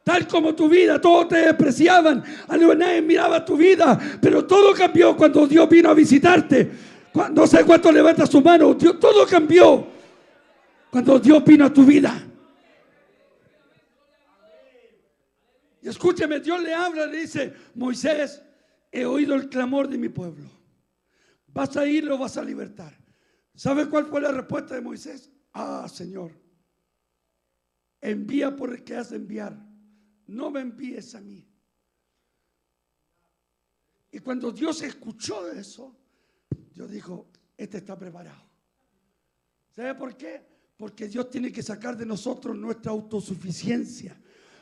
Speaker 1: Tal como tu vida, todos te despreciaban, nadie miraba tu vida, pero todo cambió cuando Dios vino a visitarte. No sé cuánto levanta su mano, todo cambió cuando Dios vino a tu vida. Y escúcheme, Dios le habla, le dice: Moisés, he oído el clamor de mi pueblo. ¿Vas a ir o vas a libertar? ¿Sabe cuál fue la respuesta de Moisés? Ah, Señor, envía por el que has de enviar. No me envíes a mí. Y cuando Dios escuchó eso, Dios dijo: este está preparado. ¿Sabe por qué? Porque Dios tiene que sacar de nosotros nuestra autosuficiencia.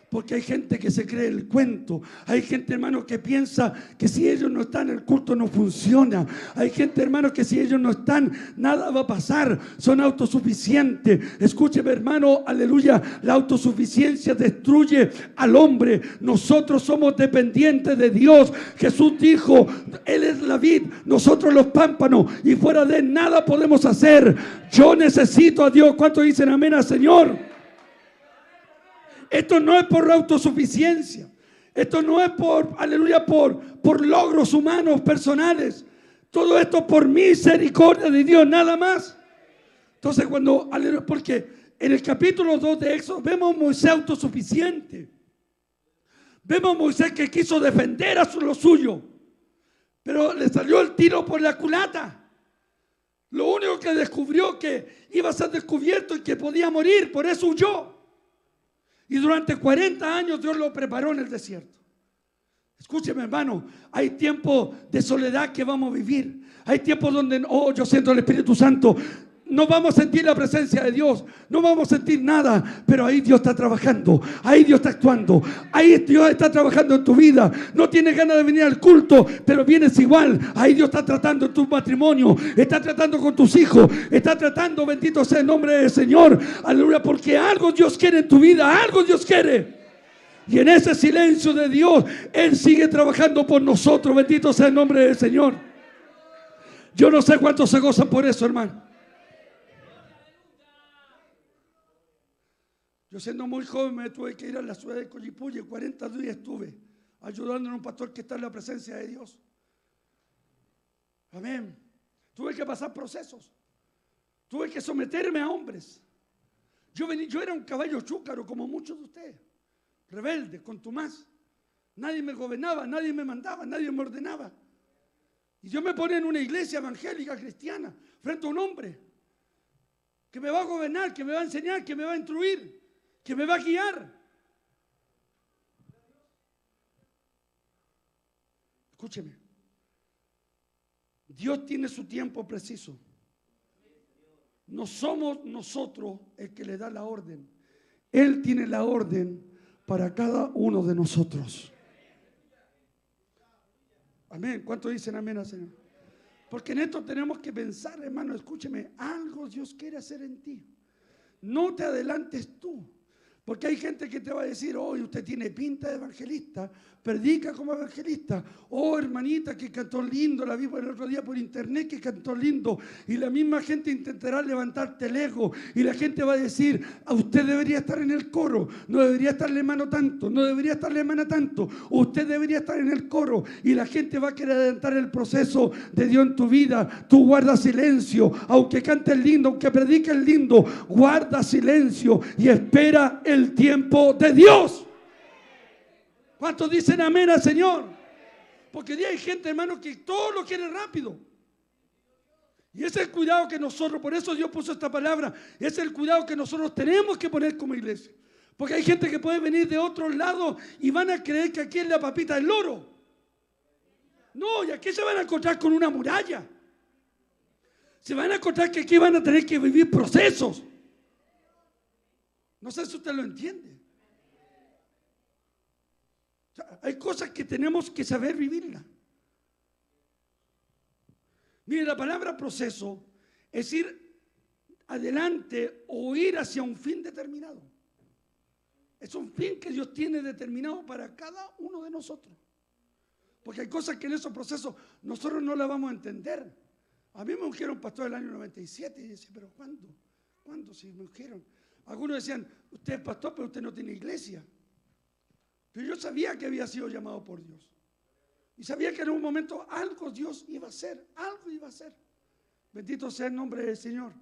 Speaker 1: Porque hay gente que se cree el cuento. Hay gente, hermano, que piensa que si ellos no están, el culto no funciona. Hay gente, hermano, que si ellos no están, nada va a pasar. Son autosuficientes. Escúcheme, hermano, aleluya. La autosuficiencia destruye al hombre. Nosotros somos dependientes de Dios. Jesús dijo: Él es la vid, nosotros los pámpanos, y fuera de él nada podemos hacer. Yo necesito a Dios. ¿Cuántos dicen amén al Señor? Esto no es por la autosuficiencia. Esto no es por, aleluya, por logros humanos, personales. Todo esto por misericordia de Dios, nada más. Entonces aleluya, porque en el capítulo 2 de Éxodo vemos a Moisés autosuficiente. Vemos a Moisés que quiso defender a lo suyo, pero le salió el tiro por la culata. Lo único que descubrió que iba a ser descubierto y que podía morir, por eso huyó. Y durante 40 años Dios lo preparó en el desierto. Escúcheme, hermano, hay tiempos de soledad que vamos a vivir. Hay tiempos donde, yo siento el Espíritu Santo. No vamos a sentir la presencia de Dios, no vamos a sentir nada, pero ahí Dios está trabajando, ahí Dios está actuando, ahí Dios está trabajando en tu vida. No tienes ganas de venir al culto, pero vienes igual. Ahí Dios está tratando en tu matrimonio, está tratando con tus hijos, está tratando, bendito sea el nombre del Señor, aleluya, porque algo Dios quiere en tu vida, algo Dios quiere. Y en ese silencio de Dios, Él sigue trabajando por nosotros, bendito sea el nombre del Señor. Yo no sé cuántos se gozan por eso, hermano. Yo, siendo muy joven, me tuve que ir a la ciudad de Coyipulli. 40 días estuve ayudando a un pastor que está en la presencia de Dios. Amén. Tuve que pasar procesos. Tuve que someterme a hombres. Yo era un caballo chúcaro como muchos de ustedes. Rebelde, contumaz. Nadie me gobernaba, nadie me mandaba, nadie me ordenaba. Y yo me ponía en una iglesia evangélica cristiana frente a un hombre que me va a gobernar, que me va a enseñar, que me va a instruir, que me va a guiar. Escúcheme. Dios tiene su tiempo preciso. No somos nosotros el que le da la orden. Él tiene la orden para cada uno de nosotros. Amén. ¿Cuántos dicen amén al Señor? Porque en esto tenemos que pensar, hermano, escúcheme, algo Dios quiere hacer en ti. No te adelantes tú. Porque hay gente que te va a decir: hoy usted tiene pinta de evangelista, predica como evangelista. Oh, hermanita, que cantó lindo, la vi el otro día por internet que cantó lindo. Y la misma gente intentará levantarte el ego. Y la gente va a decir: usted debería estar en el coro, no debería estarle hermano tanto, no debería estarle hermana tanto, usted debería estar en el coro. Y la gente va a querer adelantar el proceso de Dios en tu vida. Tú guarda silencio, aunque cantes lindo, aunque prediques lindo, guarda silencio y espera el tiempo de Dios. ¿Cuántos dicen amén al Señor? Porque hay gente, hermano, que todo lo quiere rápido. Y ese es el cuidado que nosotros, por eso Dios puso esta palabra, ese es el cuidado que nosotros tenemos que poner como iglesia. Porque hay gente que puede venir de otro lado y van a creer que aquí es la papita del loro. No, y aquí se van a encontrar con una muralla. Se van a encontrar que aquí van a tener que vivir procesos. No sé si usted lo entiende. O sea, hay cosas que tenemos que saber vivirlas. Mire, la palabra proceso es ir adelante o ir hacia un fin determinado. Es un fin que Dios tiene determinado para cada uno de nosotros. Porque hay cosas que en esos procesos nosotros no las vamos a entender. A mí me ungieron pastor el año 97 y yo decía, pero ¿cuándo? ¿Cuándo si me ungieron? Algunos decían, usted es pastor, pero usted no tiene iglesia. Pero yo sabía que había sido llamado por Dios. Y sabía que en un momento algo Dios iba a hacer, algo iba a hacer. Bendito sea el nombre del Señor.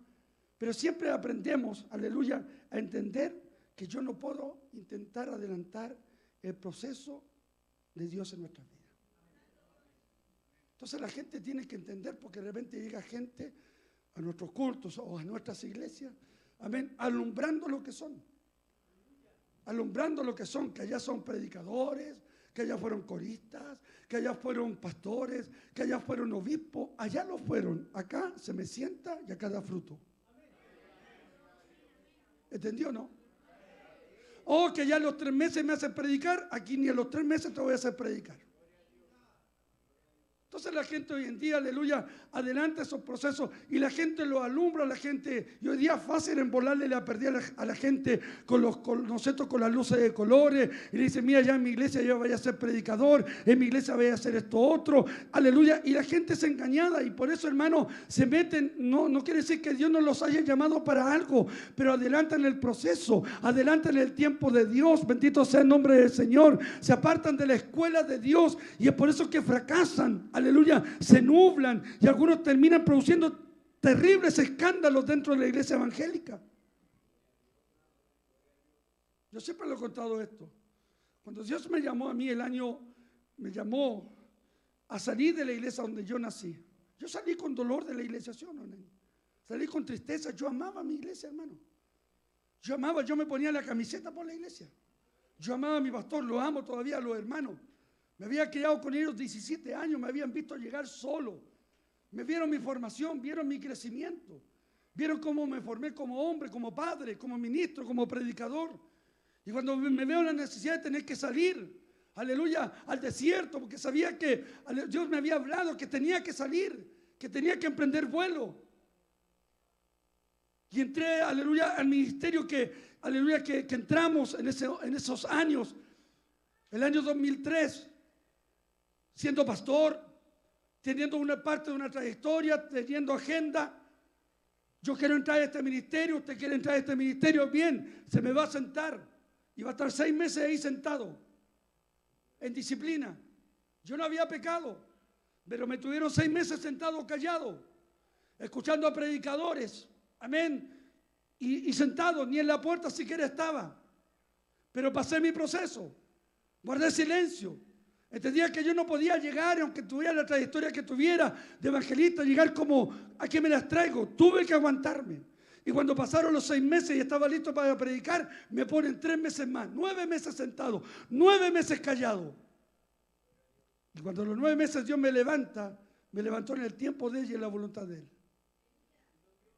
Speaker 1: Pero siempre aprendemos, aleluya, a entender que yo no puedo intentar adelantar el proceso de Dios en nuestras vidas. Entonces la gente tiene que entender, porque de repente llega gente a nuestros cultos o a nuestras iglesias, amén, alumbrando lo que son. Alumbrando lo que son, que allá son predicadores, que allá fueron coristas, que allá fueron pastores, que allá fueron obispos, allá lo fueron. Acá se me sienta y acá da fruto. ¿Entendió o no? O que ya los 3 meses me hacen predicar, aquí ni a los 3 meses te voy a hacer predicar. Entonces la gente hoy en día, aleluya, adelanta esos procesos y la gente lo alumbra a la gente. Y hoy día es fácil embolarle la pérdida a la gente con las luces de colores. Y le dice, mira, ya en mi iglesia yo voy a ser predicador, en mi iglesia voy a hacer esto otro. Aleluya. Y la gente es engañada y por eso, hermano, se meten. No quiere decir que Dios no los haya llamado para algo, pero adelantan el proceso, adelantan el tiempo de Dios. Bendito sea el nombre del Señor. Se apartan de la escuela de Dios y es por eso que fracasan. Aleluya, se nublan y algunos terminan produciendo terribles escándalos dentro de la iglesia evangélica. Yo siempre le he contado esto. Cuando Dios me llamó a mí me llamó a salir de la iglesia donde yo nací. Yo salí con dolor de la iglesia, ¿sí o no? Salí con tristeza. Yo amaba a mi iglesia, hermano. Yo me ponía la camiseta por la iglesia. Yo amaba a mi pastor, lo amo todavía a los hermanos. Me había criado con ellos 17 años, me habían visto llegar solo. Me vieron mi formación, vieron mi crecimiento. Vieron cómo me formé como hombre, como padre, como ministro, como predicador. Y cuando me veo la necesidad de tener que salir, aleluya, al desierto, porque sabía que Dios me había hablado que tenía que salir, que tenía que emprender vuelo. Y entré, aleluya, al ministerio que entramos en esos años, el año 2003. Siendo pastor, teniendo una parte de una trayectoria, teniendo agenda. Yo quiero entrar a este ministerio, usted quiere entrar a este ministerio, bien, se me va a sentar y va a estar 6 meses ahí sentado, en disciplina. Yo no había pecado, pero me tuvieron 6 meses sentado callado, escuchando a predicadores, amén, y sentado, ni en la puerta siquiera estaba. Pero pasé mi proceso, guardé silencio. Entendía que yo no podía llegar, aunque tuviera la trayectoria que tuviera de evangelista, llegar como a que me las traigo. Tuve que aguantarme. Y cuando pasaron los 6 meses y estaba listo para predicar, me ponen 3 meses más, 9 meses sentado, 9 meses callado. Y cuando los 9 meses Dios me levantó en el tiempo de Él y en la voluntad de Él.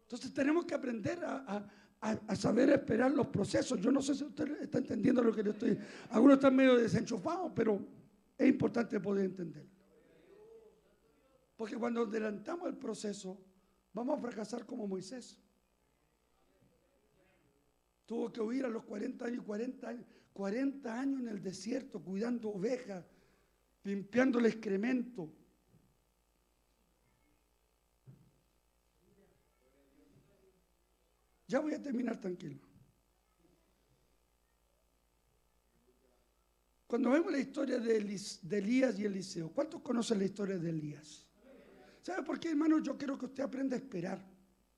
Speaker 1: Entonces tenemos que aprender a saber esperar los procesos. Yo no sé si usted está entendiendo lo que le estoy. Algunos están medio desenchufados, pero es importante poder entender. Porque cuando adelantamos el proceso, vamos a fracasar como Moisés. Tuvo que huir a los 40 años en el desierto, cuidando ovejas, limpiando el excremento. Ya voy a terminar tranquilo. Cuando vemos la historia de Elías y Eliseo, ¿cuántos conocen la historia de Elías? ¿Sabe por qué, hermano? Yo quiero que usted aprenda a esperar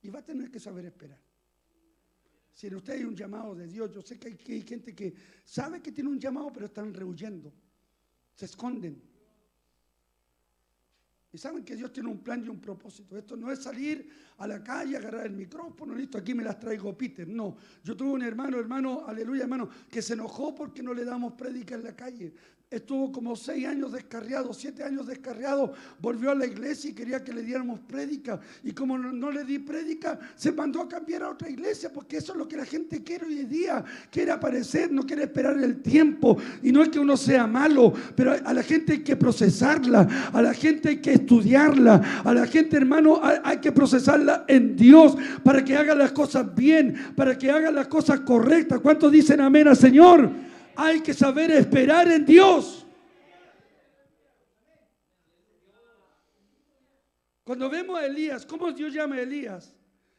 Speaker 1: y va a tener que saber esperar. Si en usted hay un llamado de Dios, yo sé que hay gente que sabe que tiene un llamado, pero están rehuyendo, se esconden. Y saben que Dios tiene un plan y un propósito. Esto no es salir a la calle, agarrar el micrófono, listo, aquí me las traigo Peter. No, yo tuve un hermano, aleluya, hermano, que se enojó porque no le damos prédica en la calle. Estuvo como 6 años descarriado, 7 años descarriado, volvió a la iglesia y quería que le diéramos prédica, y como no le di prédica, se mandó a cambiar a otra iglesia, porque eso es lo que la gente quiere hoy en día, quiere aparecer, no quiere esperar el tiempo. Y no es que uno sea malo, pero a la gente hay que procesarla, a la gente hay que estudiarla, a la gente, hermano, hay que procesarla en Dios para que haga las cosas bien, para que haga las cosas correctas. ¿Cuántos dicen amén al Señor? Hay que saber esperar en Dios. Cuando vemos a Elías, ¿cómo Dios llama a Elías?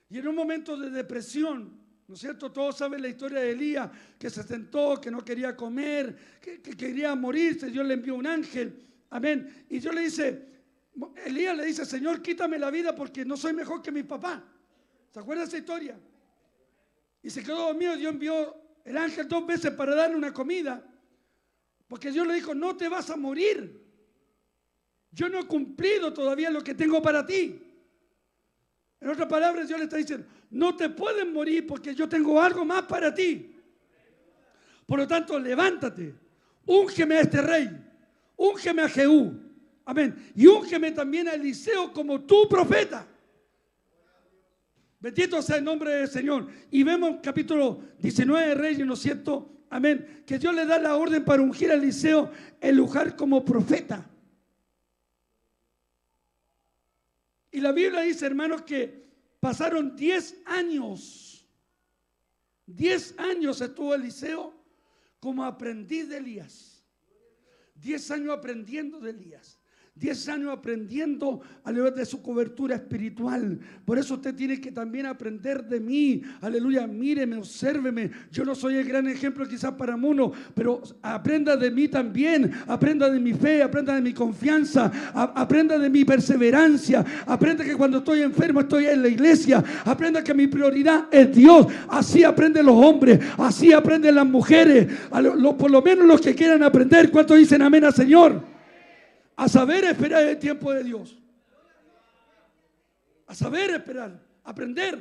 Speaker 1: Y en un momento de depresión, ¿no es cierto? Todos saben la historia de Elías, que se sentó, que no quería comer, que quería morirse. Dios le envió un ángel. Amén. Y Dios le dice, Elías le dice, Señor, quítame la vida porque no soy mejor que mi papá. ¿Se acuerdan de esa historia? Y se quedó dormido. Dios envió el ángel 2 veces para darle una comida, porque Dios le dijo, no te vas a morir. Yo no he cumplido todavía lo que tengo para ti. En otras palabras, Dios le está diciendo, no te puedes morir porque yo tengo algo más para ti. Por lo tanto, levántate, úngeme a este rey, úngeme a Jehú, amén, y úngeme también a Eliseo como tu profeta. Bendito sea el nombre del Señor. Y vemos en capítulo 19 de Reyes, ¿no es cierto? Amén. Que Dios le da la orden para ungir a Eliseo el lugar como profeta. Y la Biblia dice, hermanos, que pasaron 10 años. 10 años estuvo Eliseo como aprendiz de Elías. 10 años aprendiendo de Elías. 10 años aprendiendo aleluya de su cobertura espiritual. Por eso usted tiene que también aprender de mí. Aleluya, míreme, obsérveme. Yo no soy el gran ejemplo quizás para uno, pero aprenda de mí también. Aprenda de mi fe, aprenda de mi confianza, aprenda de mi perseverancia. Aprenda que cuando estoy enfermo estoy en la iglesia. Aprenda que mi prioridad es Dios. Así aprenden los hombres, así aprenden las mujeres. Por lo menos los que quieran aprender. ¿Cuántos dicen amén al Señor? A saber esperar el tiempo de Dios. A saber esperar, aprender.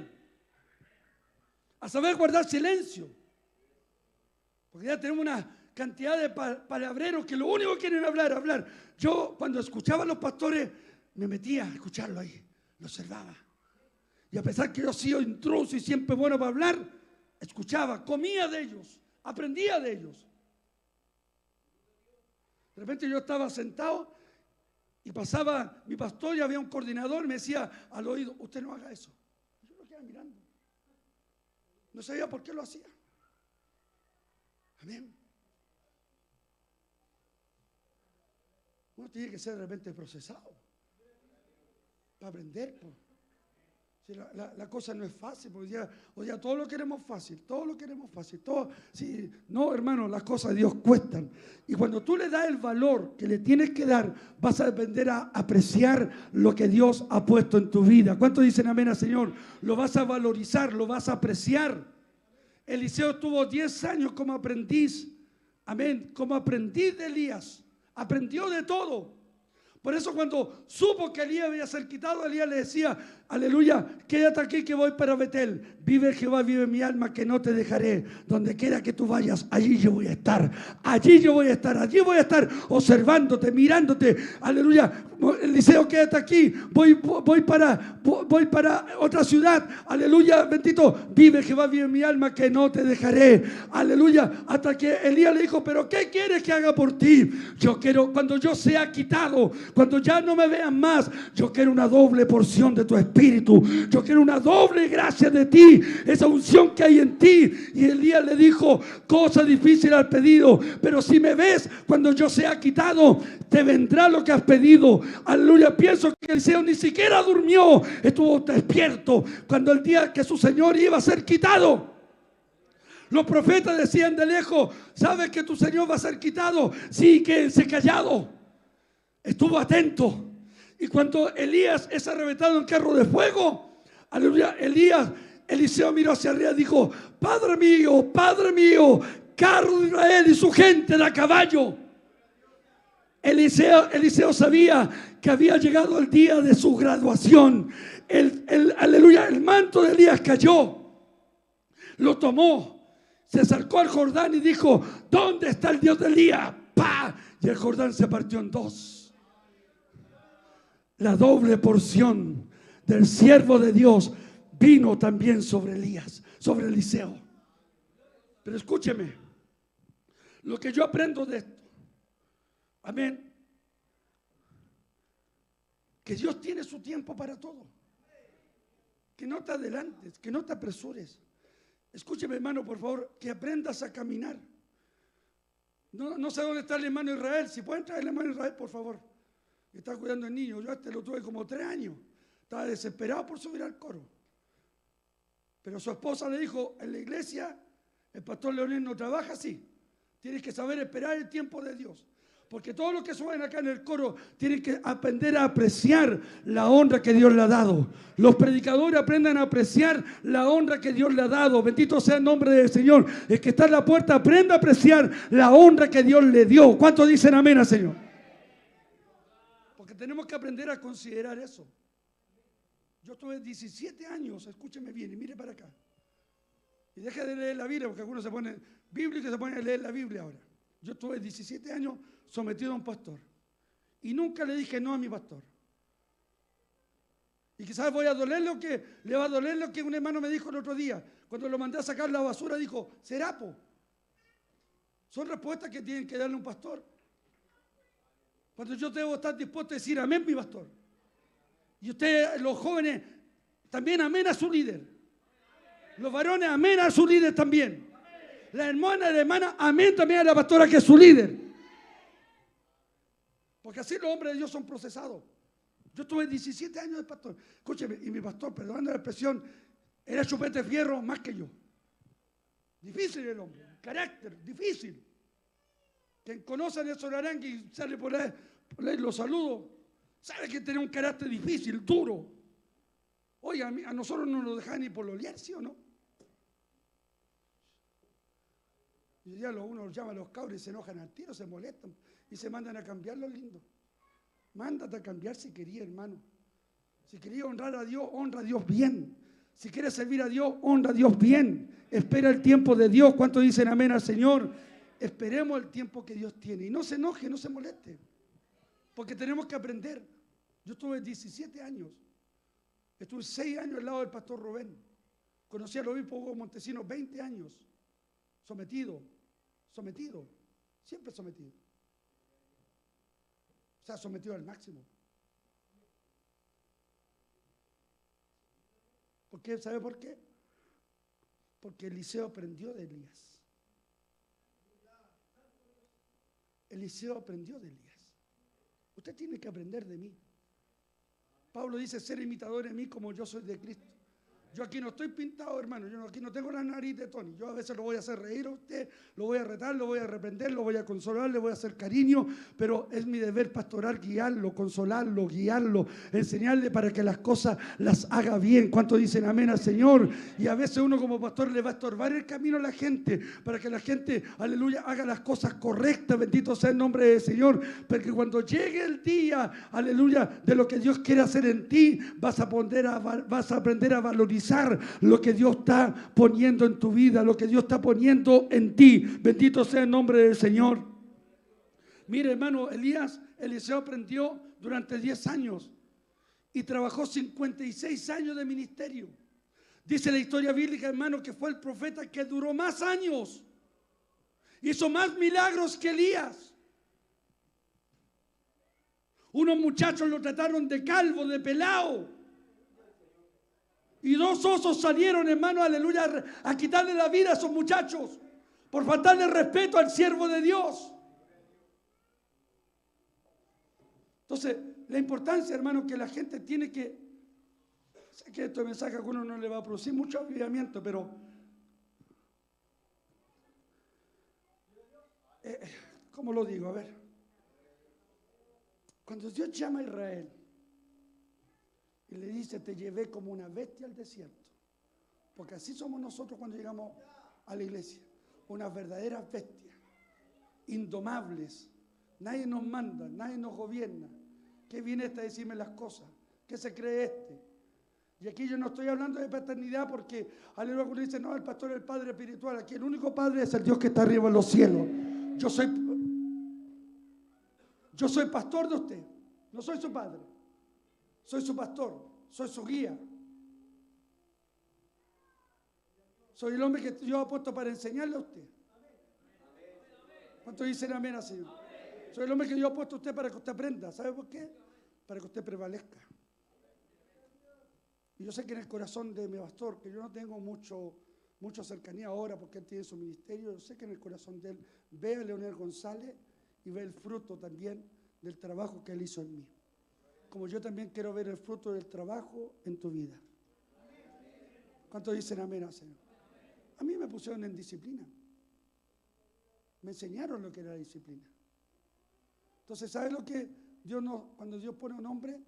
Speaker 1: A saber guardar silencio. Porque ya tenemos una cantidad de palabreros que lo único que quieren hablar. Yo cuando escuchaba a los pastores me metía a escucharlo ahí, lo observaba. Y a pesar que yo he sido intruso y siempre bueno para hablar, escuchaba, comía de ellos, aprendía de ellos. De repente yo estaba sentado y pasaba mi pastor y había un coordinador, me decía al oído, usted no haga eso. Yo lo quedaba mirando. No sabía por qué lo hacía. Amén. Uno tiene que ser de repente procesado para aprender. Si la cosa no es fácil, porque hoy día todo lo queremos fácil, sí, no, hermano, las cosas de Dios cuestan. Y cuando tú le das el valor que le tienes que dar, vas a aprender a apreciar lo que Dios ha puesto en tu vida. ¿Cuántos dicen amén al Señor? Lo vas a valorizar, lo vas a apreciar. Eliseo tuvo 10 años como aprendiz, amén, como aprendiz de Elías. Aprendió de todo. Por eso cuando supo que Elías había sido quitado, Elías le decía, aleluya, quédate aquí que voy para Betel. Vive Jehová, vive mi alma, que no te dejaré. Donde quiera que tú vayas, allí yo voy a estar. Allí voy a estar observándote, mirándote. Aleluya, Eliseo, quédate aquí. Voy para otra ciudad. Aleluya, bendito. Vive Jehová, vive mi alma, que no te dejaré. Aleluya, hasta que Elías le dijo, pero ¿qué quieres que haga por ti? Yo quiero, cuando yo sea quitado, cuando ya no me vean más, yo quiero una doble porción de tu espíritu. Yo quiero una doble gracia de ti, esa unción que hay en ti. Y Elías le dijo, cosa difícil has pedido, pero si me ves cuando yo sea quitado, te vendrá lo que has pedido. Aleluya, pienso que Eliseo ni siquiera durmió, estuvo despierto cuando el día que su Señor iba a ser quitado. Los profetas decían de lejos, ¿sabes que tu Señor va a ser quitado? Sí, quédense callados. Estuvo atento. Y cuando Elías es arrebatado en carro de fuego, aleluya, Eliseo miró hacia arriba y dijo, Padre mío, carro de Israel y su gente de a caballo. Eliseo sabía que había llegado el día de su graduación. Aleluya, el manto de Elías cayó, lo tomó, se acercó al Jordán y dijo, ¿dónde está el Dios de Elías? ¡Pah! y el Jordán se partió en dos. La doble porción del siervo de Dios vino también sobre Elías, sobre Eliseo. Pero escúcheme, lo que yo aprendo de esto, amén, que Dios tiene su tiempo para todo. Que no te adelantes, que no te apresures. Escúcheme, hermano, por favor, que aprendas a caminar. No sé dónde está el hermano Israel. Si pueden traer el hermano Israel, por favor. Está cuidando al niño. Yo lo tuve como 3 años. Estaba desesperado por subir al coro. Pero su esposa le dijo, en la iglesia, el pastor Leonel no trabaja así. Tienes que saber esperar el tiempo de Dios. Porque todos los que suben acá en el coro tienen que aprender a apreciar la honra que Dios le ha dado. Los predicadores aprendan a apreciar la honra que Dios le ha dado. Bendito sea el nombre del Señor. El que está en la puerta aprenda a apreciar la honra que Dios le dio. ¿Cuántos dicen amén al Señor? Porque tenemos que aprender a considerar eso. Yo tuve 17 años, escúcheme bien y mire para acá. Y deje de leer la Biblia, porque algunos se ponen bíblicos y se ponen a leer la Biblia ahora. Yo tuve 17 años sometido a un pastor. Y nunca le dije no a mi pastor. Y quizás le va a doler lo que un hermano me dijo el otro día. Cuando lo mandé a sacar la basura, dijo, Serapo. Son respuestas que tienen que darle un pastor. Cuando yo debo estar dispuesto a decir amén, mi pastor. Y ustedes, los jóvenes, también amén a su líder. Los varones, amén a su líder también. La hermana, amén también a la pastora que es su líder. Porque así los hombres de Dios son procesados. Yo tuve 17 años de pastor. Escúcheme, y mi pastor, perdonando la expresión, era chupete fierro más que yo. Difícil el hombre, carácter, difícil. Quien conoce a Nelson Arangui y sale por ahí lo saludo, sabe que tiene un carácter difícil, duro. Oiga, a nosotros no nos dejan ni por pololear, ¿sí o no? Y ya uno los llama a los cabros y se enojan al tiro, se molestan y se mandan a cambiar lo lindo. Mándate a cambiar si quería, hermano. Si quería honrar a Dios, honra a Dios bien. Si quieres servir a Dios, honra a Dios bien. Espera el tiempo de Dios. ¿Cuántos dicen amén al Señor? Esperemos el tiempo que Dios tiene. Y no se enoje, no se moleste. Porque tenemos que aprender. Yo tuve 17 años. Estuve 6 años al lado del pastor Rubén. Conocí al obispo Hugo Montesinos 20 años. Sometido, siempre sometido. O sea, sometido al máximo. ¿Por qué? ¿Sabe por qué? Porque Eliseo aprendió de Elías. Eliseo aprendió de Elías. Usted tiene que aprender de mí. Pablo dice, ser imitador de mí como yo soy de Cristo. Yo aquí no estoy pintado, hermano. Yo aquí no tengo la nariz de Tony. Yo a veces lo voy a hacer reír a usted, lo voy a retar, lo voy a reprender, lo voy a consolar, le voy a hacer cariño, pero es mi deber pastoral guiarlo, consolarlo, guiarlo, enseñarle para que las cosas las haga bien. ¿Cuántos dicen amén al Señor? Y a veces uno como pastor le va a estorbar el camino a la gente, para que la gente, aleluya, haga las cosas correctas. Bendito sea el nombre del Señor. Porque cuando llegue el día, aleluya, de lo que Dios quiere hacer en ti, vas a aprender a valorizar lo que Dios está poniendo en tu vida, lo que Dios está poniendo en ti. Bendito sea el nombre del Señor. Mire, hermano, Eliseo aprendió durante 10 años y trabajó 56 años de ministerio. Dice la historia bíblica, hermano, que fue el profeta que duró más años, hizo más milagros que Elías. Unos muchachos lo trataron de calvo, de pelao. Y 2 osos salieron, hermano, aleluya, a quitarle la vida a esos muchachos por faltarle respeto al siervo de Dios. Entonces, la importancia, hermano, que la gente tiene que... Sé que este mensaje a uno no le va a producir mucho avivamiento, pero... ¿Cómo lo digo? A ver. Cuando Dios llama a Israel y le dice, te llevé como una bestia al desierto. Porque así somos nosotros cuando llegamos a la iglesia. Unas verdaderas bestias. Indomables. Nadie nos manda, nadie nos gobierna. ¿Qué viene este a decirme las cosas? ¿Qué se cree este? Y aquí yo no estoy hablando de paternidad porque aleluya, uno dice, no, el pastor es el padre espiritual. Aquí el único padre es el Dios que está arriba en los cielos. Yo soy... Yo soy pastor de usted, no soy su padre. Soy su pastor, soy su guía. Soy el hombre que Dios ha puesto para enseñarle a usted. ¿Cuántos dicen amén así? Soy el hombre que Dios ha puesto a usted para que usted aprenda. ¿Sabe por qué? Para que usted prevalezca. Y yo sé que en el corazón de mi pastor, que yo no tengo mucha cercanía ahora porque él tiene su ministerio, yo sé que en el corazón de él ve a Leonel González y ve el fruto también del trabajo que él hizo en mí. Como yo también quiero ver el fruto del trabajo en tu vida. ¿Cuántos dicen amén, Señor? A mí me pusieron en disciplina. Me enseñaron lo que era la disciplina. Entonces, ¿sabes lo que Dios no, cuando Dios pone un hombre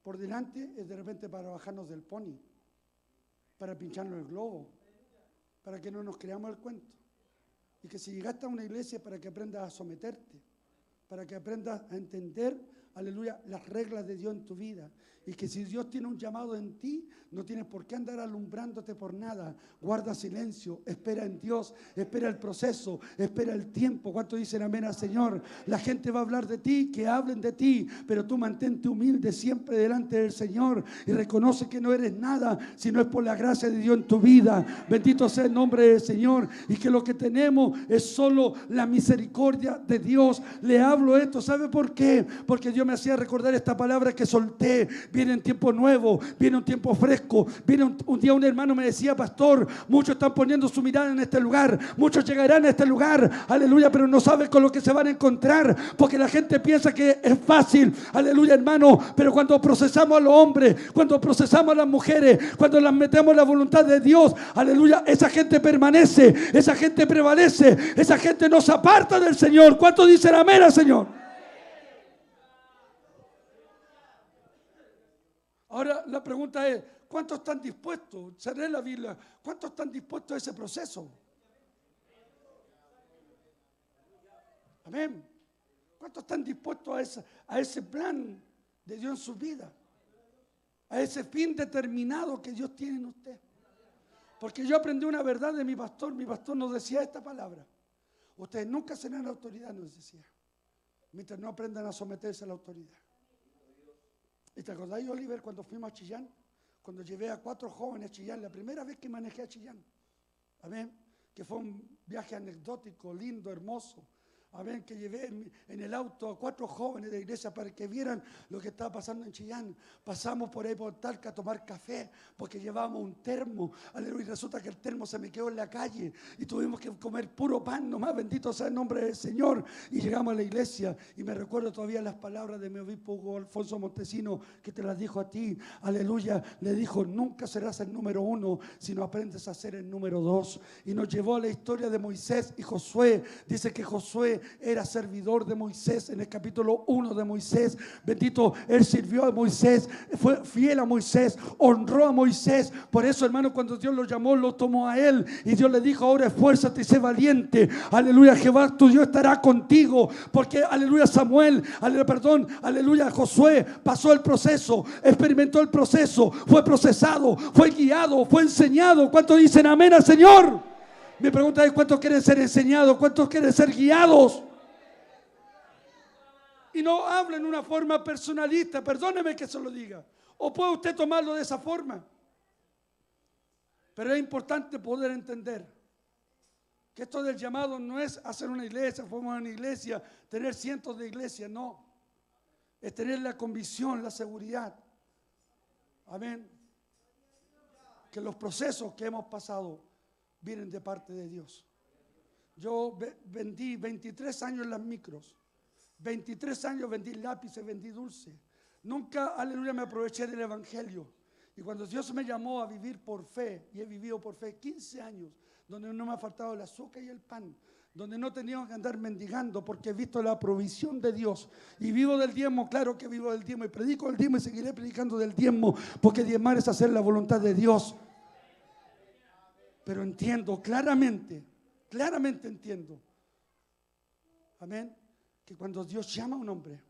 Speaker 1: por delante, es de repente para bajarnos del pony, para pincharnos el globo, para que no nos creamos el cuento? Y que si llegaste a una iglesia, para que aprendas a someterte, para que aprendas a entender, aleluya, las reglas de Dios en tu vida. Y que si Dios tiene un llamado en ti, no tienes por qué andar alumbrándote por nada. Guarda silencio, espera en Dios, espera el proceso, espera el tiempo. ¿Cuántos dicen amén al Señor? La gente va a hablar de ti, que hablen de ti, pero tú mantente humilde siempre delante del Señor y reconoce que no eres nada si no es por la gracia de Dios en tu vida. Bendito sea el nombre del Señor, y que lo que tenemos es solo la misericordia de Dios. Le hablo esto, ¿sabe por qué? Porque Dios me hacía recordar esta palabra que solté. Viene un tiempo nuevo, viene un tiempo fresco. Viene un día un hermano me decía: pastor, muchos están poniendo su mirada en este lugar, muchos llegarán a este lugar, aleluya, pero no saben con lo que se van a encontrar, porque la gente piensa que es fácil, aleluya, hermano, pero cuando procesamos a los hombres, cuando procesamos a las mujeres, cuando las metemos en la voluntad de Dios, aleluya, esa gente permanece, esa gente prevalece, esa gente no se aparta del Señor. ¿Cuántos dicen amén al Señor? Ahora la pregunta es: ¿cuántos están dispuestos? Se lee la Biblia. ¿Cuántos están dispuestos a ese proceso? Amén. ¿Cuántos están dispuestos a ese plan de Dios en su vida? A ese fin determinado que Dios tiene en usted. Porque yo aprendí una verdad de mi pastor. Mi pastor nos decía esta palabra: ustedes nunca serán la autoridad, nos decía, mientras no aprendan a someterse a la autoridad. ¿Y te acordáis, Oliver, cuando fuimos a Chillán? Cuando llevé a 4 jóvenes a Chillán, la primera vez que manejé a Chillán. Amén. Que fue un viaje anecdótico, lindo, hermoso. Amén. Que llevé en el auto a 4 jóvenes de la iglesia para que vieran lo que estaba pasando en Chillán. Pasamos por ahí por Talca a tomar café porque llevábamos un termo. Aleluya. Y resulta que el termo se me quedó en la calle y tuvimos que comer puro pan nomás. Bendito sea el nombre del Señor. Y llegamos a la iglesia y me recuerdo todavía las palabras de mi obispo Hugo Alfonso Montesino, que te las dijo a ti. Aleluya. Le dijo: nunca serás el número 1 si no aprendes a ser el número 2. Y nos llevó a la historia de Moisés y Josué. Dice que Josué era servidor de Moisés en el capítulo 1 de Moisés. Bendito, él sirvió a Moisés, fue fiel a Moisés, honró a Moisés. Por eso, hermano, cuando Dios lo llamó, lo tomó a él y Dios le dijo: ahora esfuérzate y sé valiente. Aleluya, Jehová tu Dios estará contigo. Porque, aleluya, Samuel, aleluya, Josué pasó el proceso, experimentó el proceso, fue procesado, fue guiado, fue enseñado. ¿Cuántos dicen amén al Señor? Mi pregunta es: ¿cuántos quieren ser enseñados? ¿Cuántos quieren ser guiados? Y no hablen de una forma personalista, perdóneme que se lo diga. O puede usted tomarlo de esa forma. Pero es importante poder entender que esto del llamado no es hacer una iglesia, formar una iglesia, tener cientos de iglesias, no. Es tener la convicción, la seguridad. Amén. Que los procesos que hemos pasado vienen de parte de Dios. Yo vendí 23 años en las micros. 23 años vendí lápices, vendí dulce. Nunca, aleluya, me aproveché del evangelio. Y cuando Dios me llamó a vivir por fe, y he vivido por fe 15 años, donde no me ha faltado el azúcar y el pan, donde no teníamos que andar mendigando, porque he visto la provisión de Dios. Y vivo del diezmo, claro que vivo del diezmo, y predico el diezmo y seguiré predicando del diezmo, porque diezmar es hacer la voluntad de Dios. Pero entiendo claramente entiendo, amén, que cuando Dios llama a un hombre,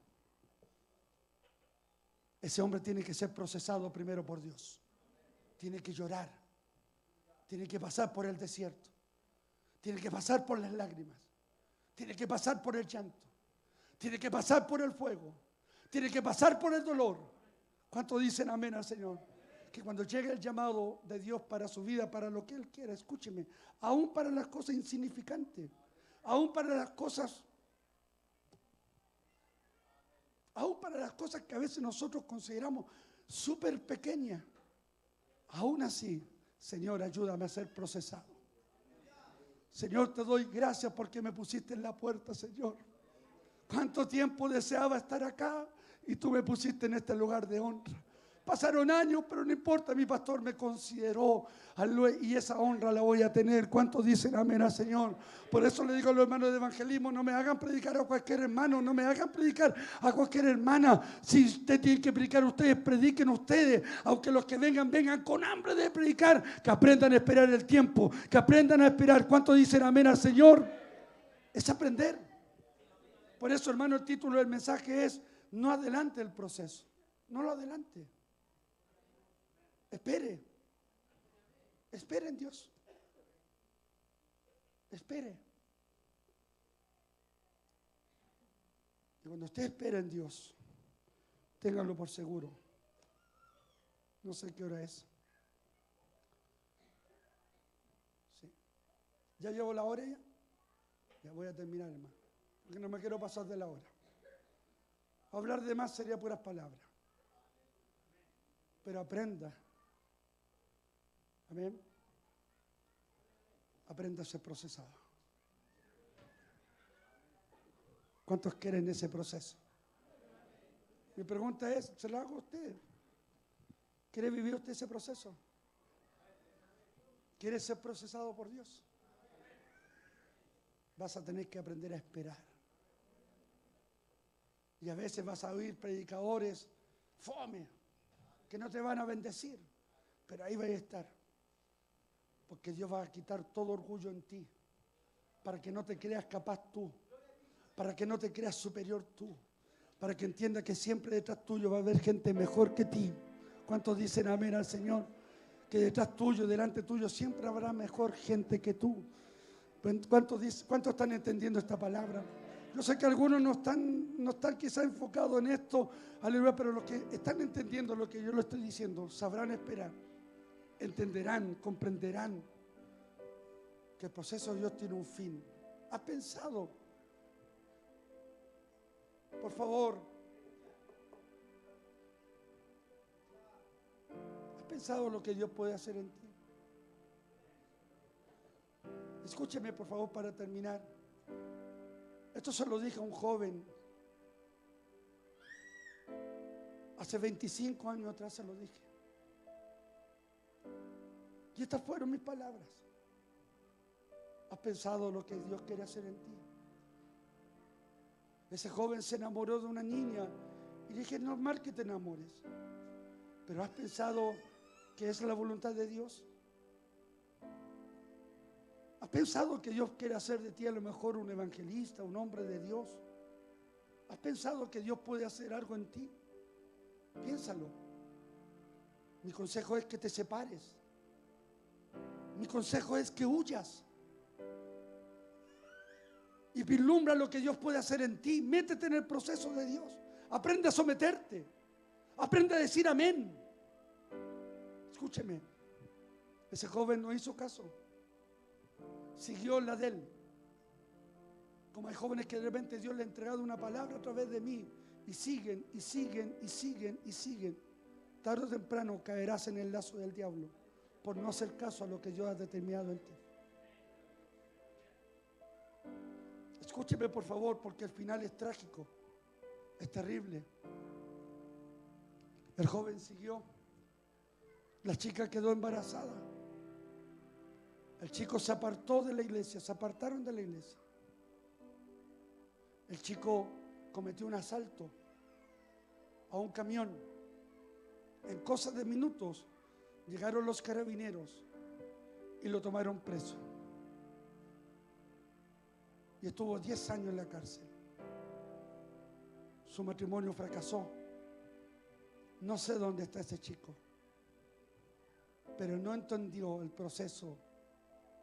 Speaker 1: ese hombre tiene que ser procesado primero por Dios. Tiene que llorar, tiene que pasar por el desierto, tiene que pasar por las lágrimas, tiene que pasar por el llanto, Tiene que pasar por el fuego. Tiene que pasar por el dolor. ¿Cuántos dicen amén al Señor? Que cuando llegue el llamado de Dios para su vida, para lo que Él quiera, escúcheme, aún para las cosas insignificantes, aún para las cosas que a veces nosotros consideramos súper pequeñas, aún así, Señor, ayúdame a ser procesado. Señor, te doy gracias porque me pusiste en la puerta, Señor. ¿Cuánto tiempo deseaba estar acá y tú me pusiste en este lugar de honra? Pasaron años, pero no importa, mi pastor me consideró y esa honra la voy a tener. ¿Cuántos dicen amén al Señor? Por eso le digo a los hermanos de evangelismo, no me hagan predicar a cualquier hermano, no me hagan predicar a cualquier hermana. Si usted tiene que predicar, ustedes prediquen ustedes, aunque los que vengan con hambre de predicar, que aprendan a esperar el tiempo, que aprendan a esperar. ¿Cuántos dicen amén al Señor? Es aprender. Por eso, hermano, el título del mensaje es: no adelante el proceso, no lo adelante. Espere en Dios. Espere. Y cuando usted espera en Dios, ténganlo por seguro. No sé qué hora es. Sí. ¿Ya llevo la hora ya? Ya voy a terminar, hermano, porque no me quiero pasar de la hora. Hablar de más sería puras palabras. Pero aprenda. Amén. Aprenda a ser procesado. ¿Cuántos quieren ese proceso? Mi pregunta es, ¿se la hago a usted? ¿Quiere vivir usted ese proceso? ¿Quiere ser procesado por Dios? Vas a tener que aprender a esperar. Y a veces vas a oír predicadores fome, que no te van a bendecir, pero ahí vas a estar. Porque Dios va a quitar todo orgullo en ti, para que no te creas capaz tú, para que no te creas superior tú, para que entiendas que siempre detrás tuyo va a haber gente mejor que ti. ¿Cuántos dicen amén al Señor? Que detrás tuyo, delante tuyo, siempre habrá mejor gente que tú. ¿Cuántos están entendiendo esta palabra? Yo sé que algunos no están quizás enfocados en esto, aleluya, pero los que están entendiendo lo que yo le estoy diciendo, sabrán esperar. Entenderán, comprenderán que el proceso de Dios tiene un fin. ¿Has pensado? Por favor, ¿has pensado lo que Dios puede hacer en ti? Escúcheme, por favor, para terminar. Esto se lo dije a un joven hace 25 años atrás, se lo dije. Y estas fueron mis palabras. ¿Has pensado lo que Dios quiere hacer en ti? Ese joven se enamoró de una niña y le dije, es normal que te enamores, pero ¿has pensado que es la voluntad de Dios? ¿Has pensado que Dios quiere hacer de ti a lo mejor un evangelista, un hombre de Dios? ¿Has pensado que Dios puede hacer algo en ti? Piénsalo. Mi consejo es que te separes. Mi consejo es que huyas y vislumbra lo que Dios puede hacer en ti. Métete en el proceso de Dios. Aprende a someterte. Aprende a decir amén. Escúcheme. Ese joven no hizo caso. Siguió la de él. Como hay jóvenes que de repente Dios le ha entregado una palabra a través de mí y siguen, y siguen, y siguen, y siguen. Tarde o temprano caerás en el lazo del diablo por no hacer caso a lo que Dios ha determinado en ti. Escúcheme por favor, porque el final es trágico, es terrible. El joven siguió, la chica quedó embarazada, el chico se apartó de la iglesia, se apartaron de la iglesia. El chico cometió un asalto a un camión. En cosas de minutos llegaron los carabineros y lo tomaron preso. Y estuvo 10 años en la cárcel. Su matrimonio fracasó. No sé dónde está ese chico, pero no entendió el proceso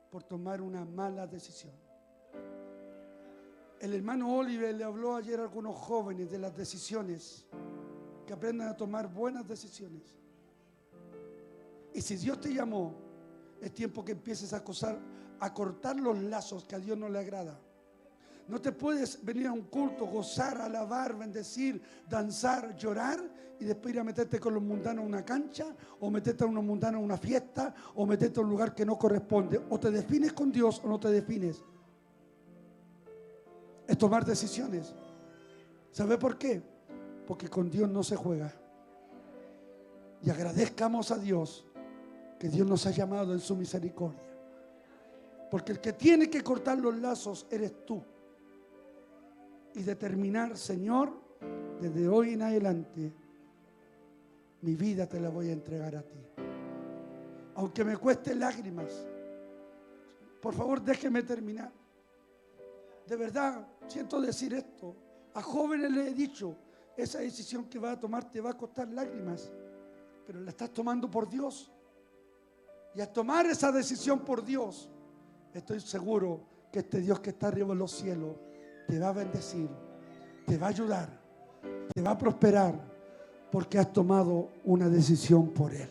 Speaker 1: por tomar una mala decisión. El hermano Oliver le habló ayer a algunos jóvenes de las decisiones, que aprendan a tomar buenas decisiones. Y si Dios te llamó, es tiempo que empieces a cortar los lazos que a Dios no le agrada. No te puedes venir a un culto, gozar, alabar, bendecir, danzar, llorar y después ir a meterte con los mundanos a una cancha, o meterte a unos mundanos a una fiesta, o meterte a un lugar que no corresponde. O te defines con Dios o no te defines. Es tomar decisiones. ¿Sabe por qué? Porque con Dios no se juega. Y agradezcamos a Dios que Dios nos ha llamado en su misericordia. Porque el que tiene que cortar los lazos eres tú. Y determinar, Señor, desde hoy en adelante, mi vida te la voy a entregar a ti. Aunque me cueste lágrimas. Por favor, déjeme terminar. De verdad, siento decir esto. A jóvenes les he dicho, esa decisión que vas a tomar te va a costar lágrimas, pero la estás tomando por Dios. Y al tomar esa decisión por Dios, estoy seguro que este Dios que está arriba en los cielos te va a bendecir, te va a ayudar, te va a prosperar, porque has tomado una decisión por Él.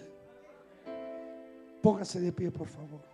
Speaker 1: Póngase de pie, por favor.